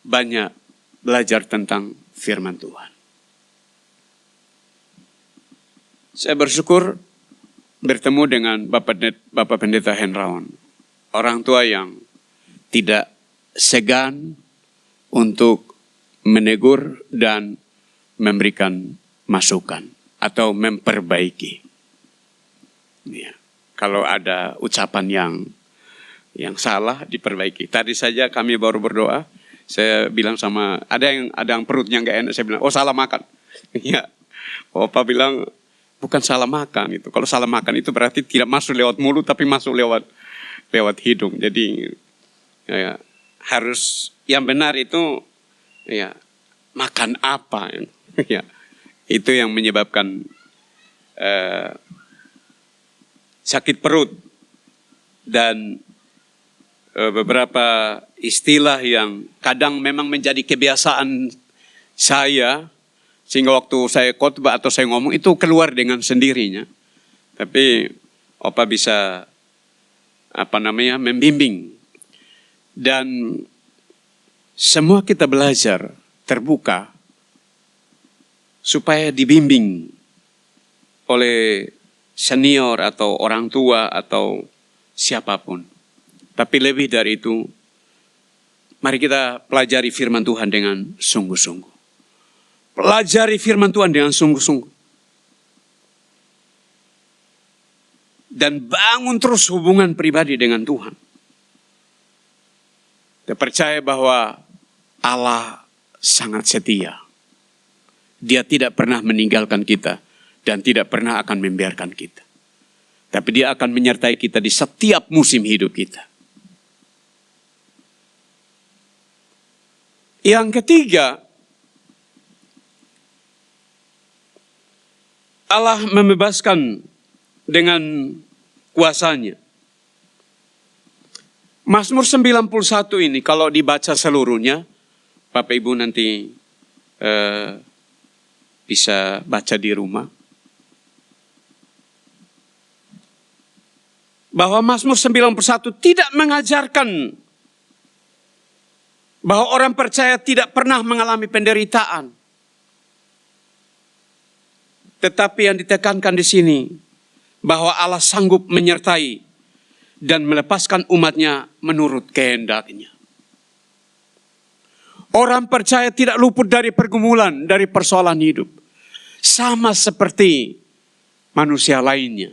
banyak belajar tentang firman Tuhan. Saya bersyukur bertemu dengan Bapak Pendeta Henrawan. Orang tua yang tidak segan untuk menegur dan memberikan masukan atau memperbaiki. Ya, kalau ada ucapan yang salah diperbaiki. Tadi saja kami baru berdoa, saya bilang sama ada yang perutnya nggak enak, saya bilang salah makan. Ya, Opa bilang bukan salah makan itu. Kalau salah makan itu berarti tidak masuk lewat mulut tapi masuk lewat hidung. Jadi ya, harus yang benar itu ya makan apa ya. Itu yang menyebabkan sakit perut dan beberapa istilah yang kadang memang menjadi kebiasaan saya, sehingga waktu saya khotbah atau saya ngomong itu keluar dengan sendirinya. Tapi Opa bisa membimbing. Dan semua kita belajar terbuka supaya dibimbing oleh senior atau orang tua atau siapapun. Tapi lebih dari itu, mari kita pelajari firman Tuhan dengan sungguh-sungguh. Pelajari firman Tuhan dengan sungguh-sungguh. Dan bangun terus hubungan pribadi dengan Tuhan. Kita percaya bahwa Allah sangat setia. Dia tidak pernah meninggalkan kita dan tidak pernah akan membiarkan kita. Tapi Dia akan menyertai kita di setiap musim hidup kita. Yang ketiga, Allah membebaskan dengan kuasanya. Mazmur 91 ini kalau dibaca seluruhnya, Bapak Ibu nanti bisa baca di rumah. Bahwa Mazmur 91 tidak mengajarkan bahwa orang percaya tidak pernah mengalami penderitaan. Tetapi yang ditekankan di sini, bahwa Allah sanggup menyertai dan melepaskan umatnya menurut kehendaknya. Orang percaya tidak luput dari pergumulan, dari persoalan hidup. Sama seperti manusia lainnya.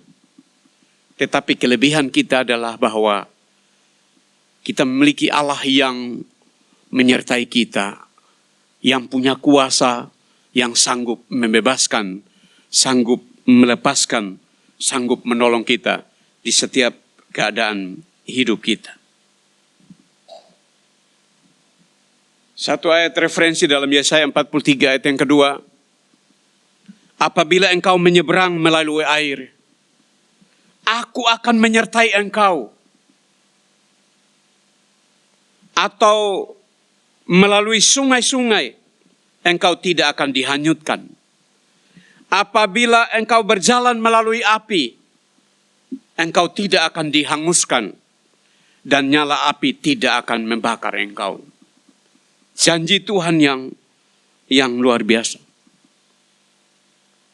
Tetapi kelebihan kita adalah bahwa kita memiliki Allah yang menyertai kita, yang punya kuasa, yang sanggup membebaskan, sanggup melepaskan, sanggup menolong kita di setiap keadaan hidup kita. Satu ayat referensi dalam Yesaya 43 ayat yang kedua. Apabila engkau menyeberang melalui air, aku akan menyertai engkau. Atau melalui sungai-sungai, engkau tidak akan dihanyutkan. Apabila engkau berjalan melalui api, engkau tidak akan dihanguskan. Dan nyala api tidak akan membakar engkau. Janji Tuhan yang luar biasa.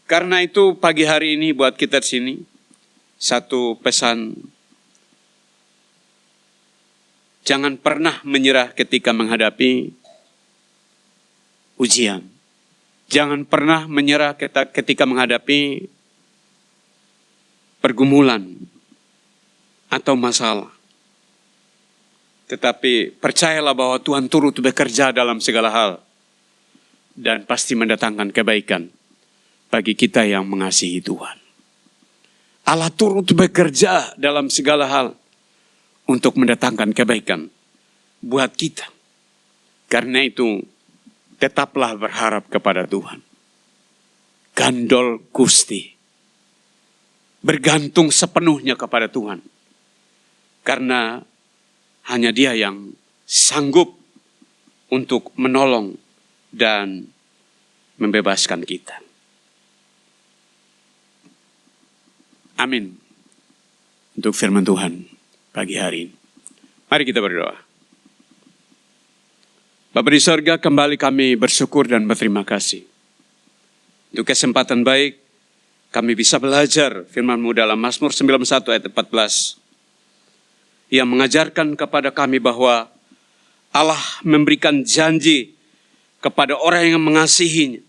Karena itu pagi hari ini buat kita di sini, satu pesan. Jangan pernah menyerah ketika menghadapi ujian. Jangan pernah menyerah ketika menghadapi pergumulan atau masalah. Tetapi percayalah bahwa Tuhan turut bekerja dalam segala hal. Dan pasti mendatangkan kebaikan bagi kita yang mengasihi Tuhan. Allah turut bekerja dalam segala hal untuk mendatangkan kebaikan buat kita. Karena itu, tetaplah berharap kepada Tuhan. Gandol Gusti. Bergantung sepenuhnya kepada Tuhan. Karena hanya Dia yang sanggup untuk menolong dan membebaskan kita. Amin. Untuk firman Tuhan pagi hari ini. Mari kita berdoa. Bapa di sorga, kembali kami bersyukur dan berterima kasih. Untuk kesempatan baik kami bisa belajar firman-Mu dalam Mazmur 91 ayat 14. Yang mengajarkan kepada kami bahwa Allah memberikan janji kepada orang yang mengasihinya,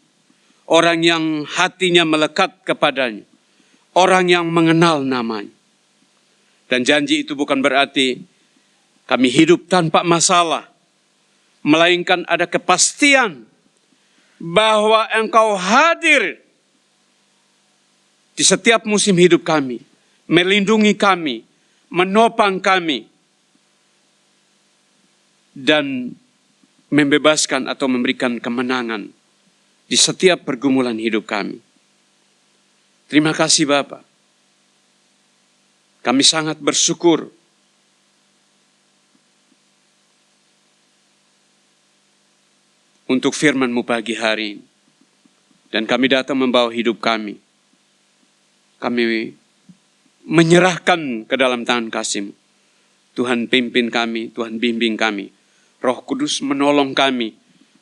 orang yang hatinya melekat kepadanya, orang yang mengenal namanya. Dan janji itu bukan berarti kami hidup tanpa masalah, melainkan ada kepastian bahwa Engkau hadir di setiap musim hidup kami, melindungi kami, menopang kami, dan membebaskan atau memberikan kemenangan di setiap pergumulan hidup kami. Terima kasih Bapa. Kami sangat bersyukur untuk firman-Mu pagi hari ini. Dan kami datang membawa hidup kami. Kami menyerahkan ke dalam tangan kasih-Mu. Tuhan pimpin kami, Tuhan bimbing kami. Roh Kudus menolong kami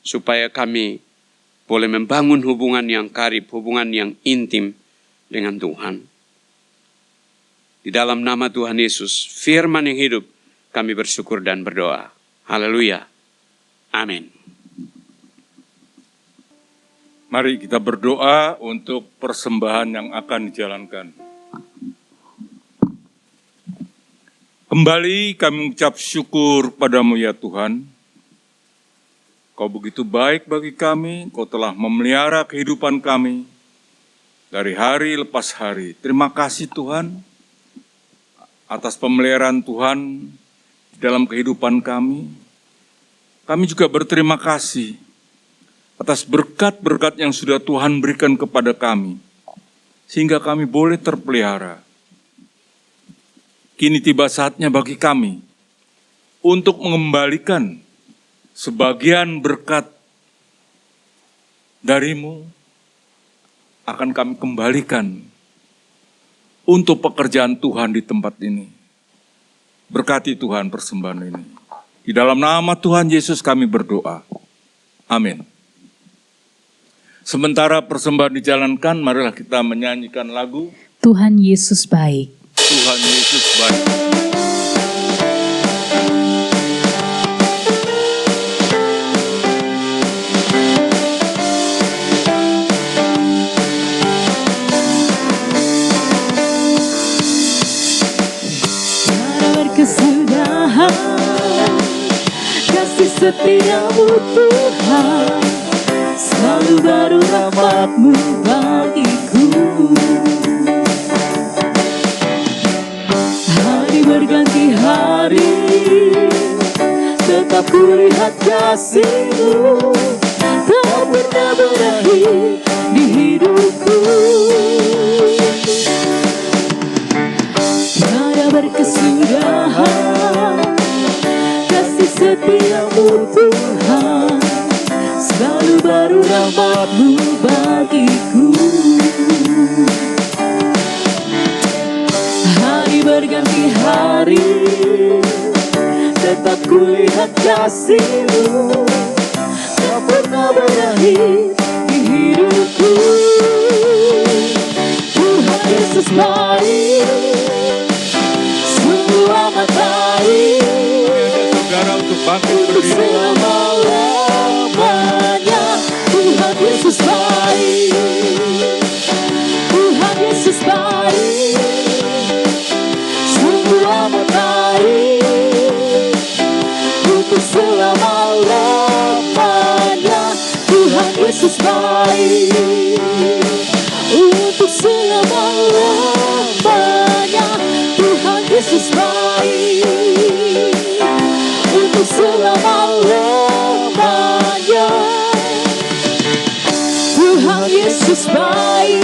supaya kami boleh membangun hubungan yang karib, hubungan yang intim dengan Tuhan. Di dalam nama Tuhan Yesus, firman yang hidup, kami bersyukur dan berdoa. Haleluya. Amin. Mari kita berdoa untuk persembahan yang akan dijalankan. Kembali kami mengucap syukur padamu ya Tuhan. Kau begitu baik bagi kami, Kau telah memelihara kehidupan kami dari hari lepas hari. Terima kasih Tuhan atas pemeliharaan Tuhan dalam kehidupan kami. Kami juga berterima kasih atas berkat-berkat yang sudah Tuhan berikan kepada kami, sehingga kami boleh terpelihara. Kini tiba saatnya bagi kami untuk mengembalikan sebagian berkat dari-Mu, akan kami kembalikan untuk pekerjaan Tuhan di tempat ini. Berkati Tuhan persembahan ini. Di dalam nama Tuhan Yesus kami berdoa. Amin. Sementara persembahan dijalankan, marilah kita menyanyikan lagu Tuhan Yesus baik. Tuhan Yesus baik. Berkesudahan kasih setia-Mu Tuhan, selalu baru rahmat-Mu bagiku. Hari berganti hari, tetap kulihat kasih-Mu, tak pernah berakhir di hidupku. Tiada berkesudahan kasih setia-Mu Tuhan, selalu baru rahmat-Mu bagiku. Hari berganti hari, tetap kulihat kasih-Mu, tak pernah berakhir di hidupku. Tuhan Yesus baik, sungguh amat baik, Saudara untuk bangkit berdiri. selama-lamanya. Tuhan Yesus baik, Tuhan Yesus baik, sungguh amat baik, untuk selama-lamanya. Tuhan Yesus baik, untuk selama-lamanya. Tuhan Yesus baik, untuk selama-lamanya. Tuhan Yesus baik.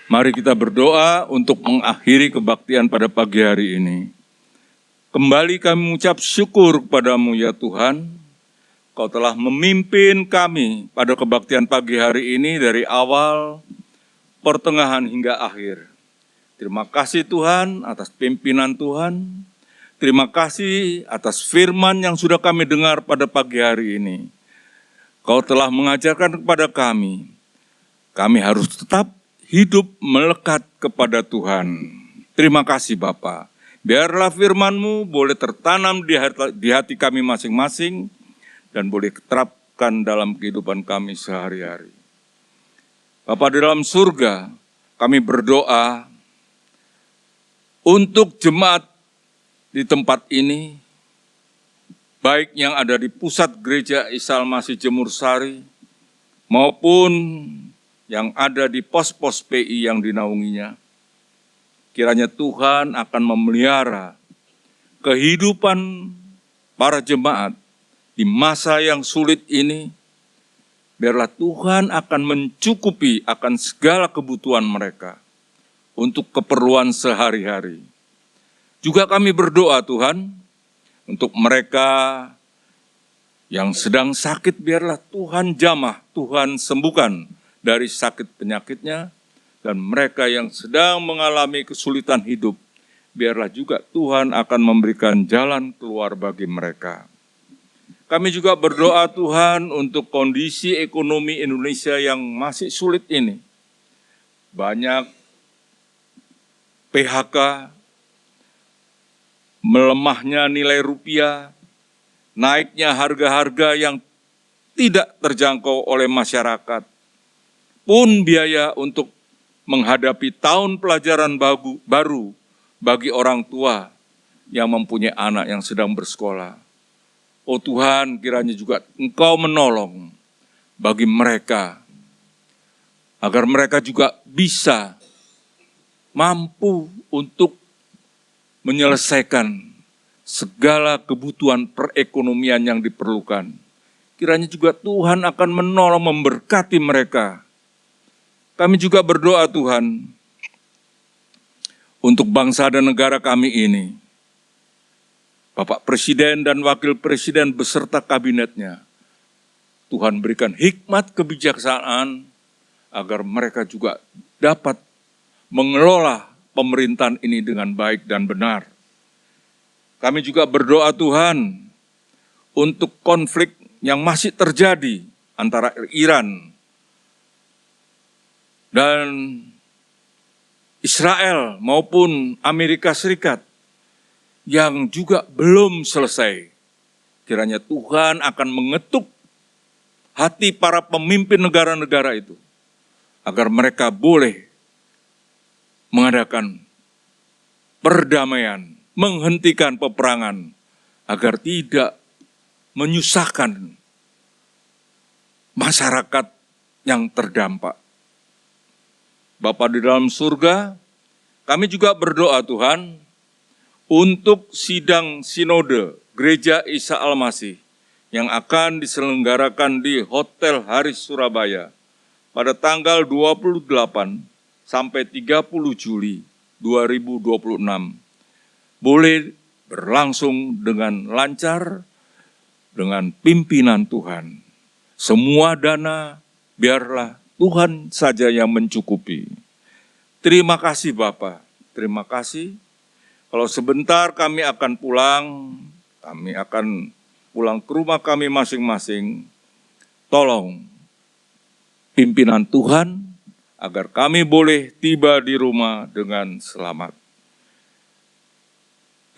Mari kita berdoa untuk mengakhiri kebaktian pada pagi hari ini. Kembali kami mengucap syukur kepada-Mu ya Tuhan, Kau telah memimpin kami pada kebaktian pagi hari ini dari awal, pertengahan hingga akhir. Terima kasih Tuhan atas pimpinan Tuhan. Terima kasih atas firman yang sudah kami dengar pada pagi hari ini. Kau telah mengajarkan kepada kami harus tetap hidup melekat kepada Tuhan. Terima kasih Bapa. Biarlah firman-Mu boleh tertanam di hati kami masing-masing dan boleh diterapkan dalam kehidupan kami sehari-hari. Bapa di dalam surga, kami berdoa untuk jemaat di tempat ini, baik yang ada di pusat gereja Isa Al-Masih Jemur Sari, maupun yang ada di pos-pos PI yang dinaunginya. Kiranya Tuhan akan memelihara kehidupan para jemaat di masa yang sulit ini. Biarlah Tuhan akan mencukupi akan segala kebutuhan mereka untuk keperluan sehari-hari. Juga kami berdoa Tuhan, untuk mereka yang sedang sakit, biarlah Tuhan jamah, Tuhan sembuhkan dari sakit penyakitnya, dan mereka yang sedang mengalami kesulitan hidup, biarlah juga Tuhan akan memberikan jalan keluar bagi mereka. Kami juga berdoa Tuhan untuk kondisi ekonomi Indonesia yang masih sulit ini. Banyak PHK, melemahnya nilai rupiah, naiknya harga-harga yang tidak terjangkau oleh masyarakat, pun biaya untuk menghadapi tahun pelajaran baru bagi orang tua yang mempunyai anak yang sedang bersekolah. Oh Tuhan, kiranya juga Engkau menolong bagi mereka, agar mereka juga bisa mampu untuk menyelesaikan segala kebutuhan perekonomian yang diperlukan. Kiranya juga Tuhan akan menolong memberkati mereka. Kami juga berdoa Tuhan untuk bangsa dan negara kami ini. Bapak Presiden dan Wakil Presiden beserta kabinetnya, Tuhan berikan hikmat kebijaksanaan agar mereka juga dapat mengelola pemerintahan ini dengan baik dan benar. Kami juga berdoa Tuhan untuk konflik yang masih terjadi antara Iran dan Israel maupun Amerika Serikat yang juga belum selesai. Kiranya Tuhan akan mengetuk hati para pemimpin negara-negara itu, agar mereka boleh mengadakan perdamaian, menghentikan peperangan, agar tidak menyusahkan masyarakat yang terdampak. Bapa di dalam surga, kami juga berdoa Tuhan, untuk sidang sinode Gereja Isa Al-Masih yang akan diselenggarakan di Hotel Haris Surabaya pada tanggal 28 sampai 30 Juli 2026. Boleh berlangsung dengan lancar, dengan pimpinan Tuhan. Semua dana biarlah Tuhan saja yang mencukupi. Terima kasih Bapak, terima kasih. Kalau sebentar kami akan pulang ke rumah kami masing-masing. Tolong pimpinan Tuhan agar kami boleh tiba di rumah dengan selamat.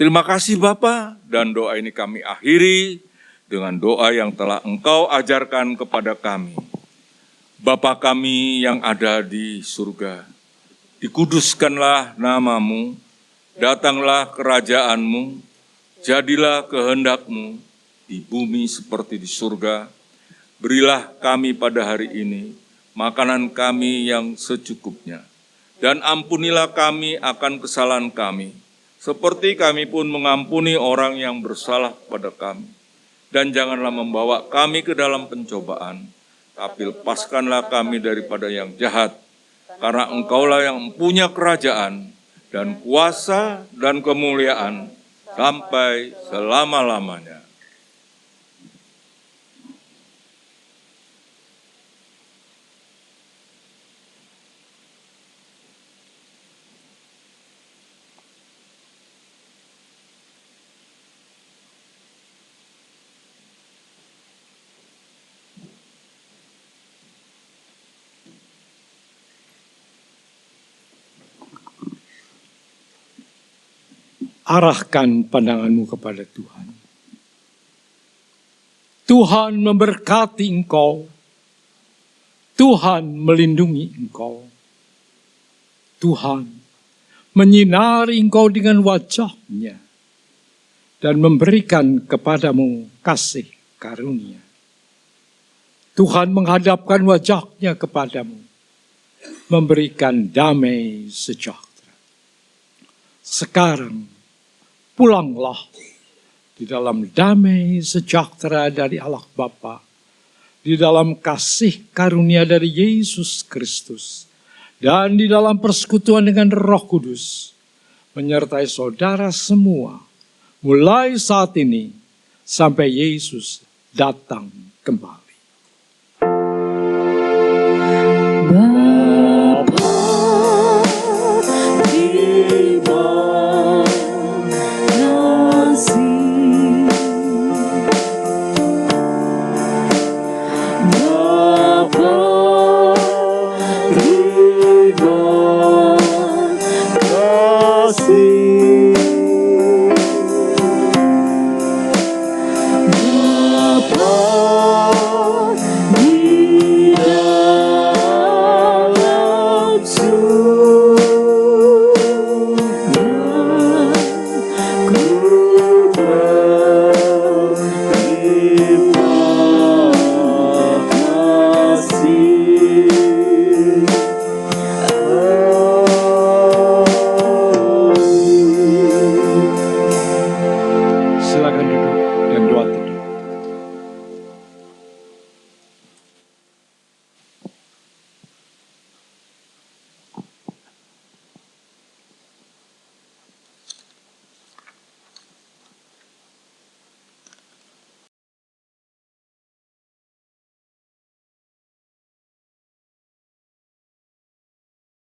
Terima kasih Bapa, dan doa ini kami akhiri dengan doa yang telah Engkau ajarkan kepada kami. Bapa kami yang ada di surga, dikuduskanlah nama-Mu. Datanglah kerajaan-Mu, jadilah kehendak-Mu di bumi seperti di surga. Berilah kami pada hari ini makanan kami yang secukupnya. Dan ampunilah kami akan kesalahan kami, seperti kami pun mengampuni orang yang bersalah kepada kami. Dan janganlah membawa kami ke dalam pencobaan, tapi lepaskanlah kami daripada yang jahat. Karena Engkaulah yang mempunyai kerajaan, dan kuasa dan kemuliaan sampai selama-lamanya. arahkan pandanganmu kepada Tuhan. Tuhan memberkati engkau. Tuhan melindungi engkau. Tuhan menyinari engkau dengan wajah-Nya dan memberikan kepadamu kasih karunia. Tuhan menghadapkan wajah-Nya kepadamu, memberikan damai sejahtera. Sekarang pulanglah di dalam damai sejahtera dari Allah Bapa, di dalam kasih karunia dari Yesus Kristus, dan di dalam persekutuan dengan Roh Kudus, menyertai saudara semua, mulai saat ini sampai Yesus datang kembali.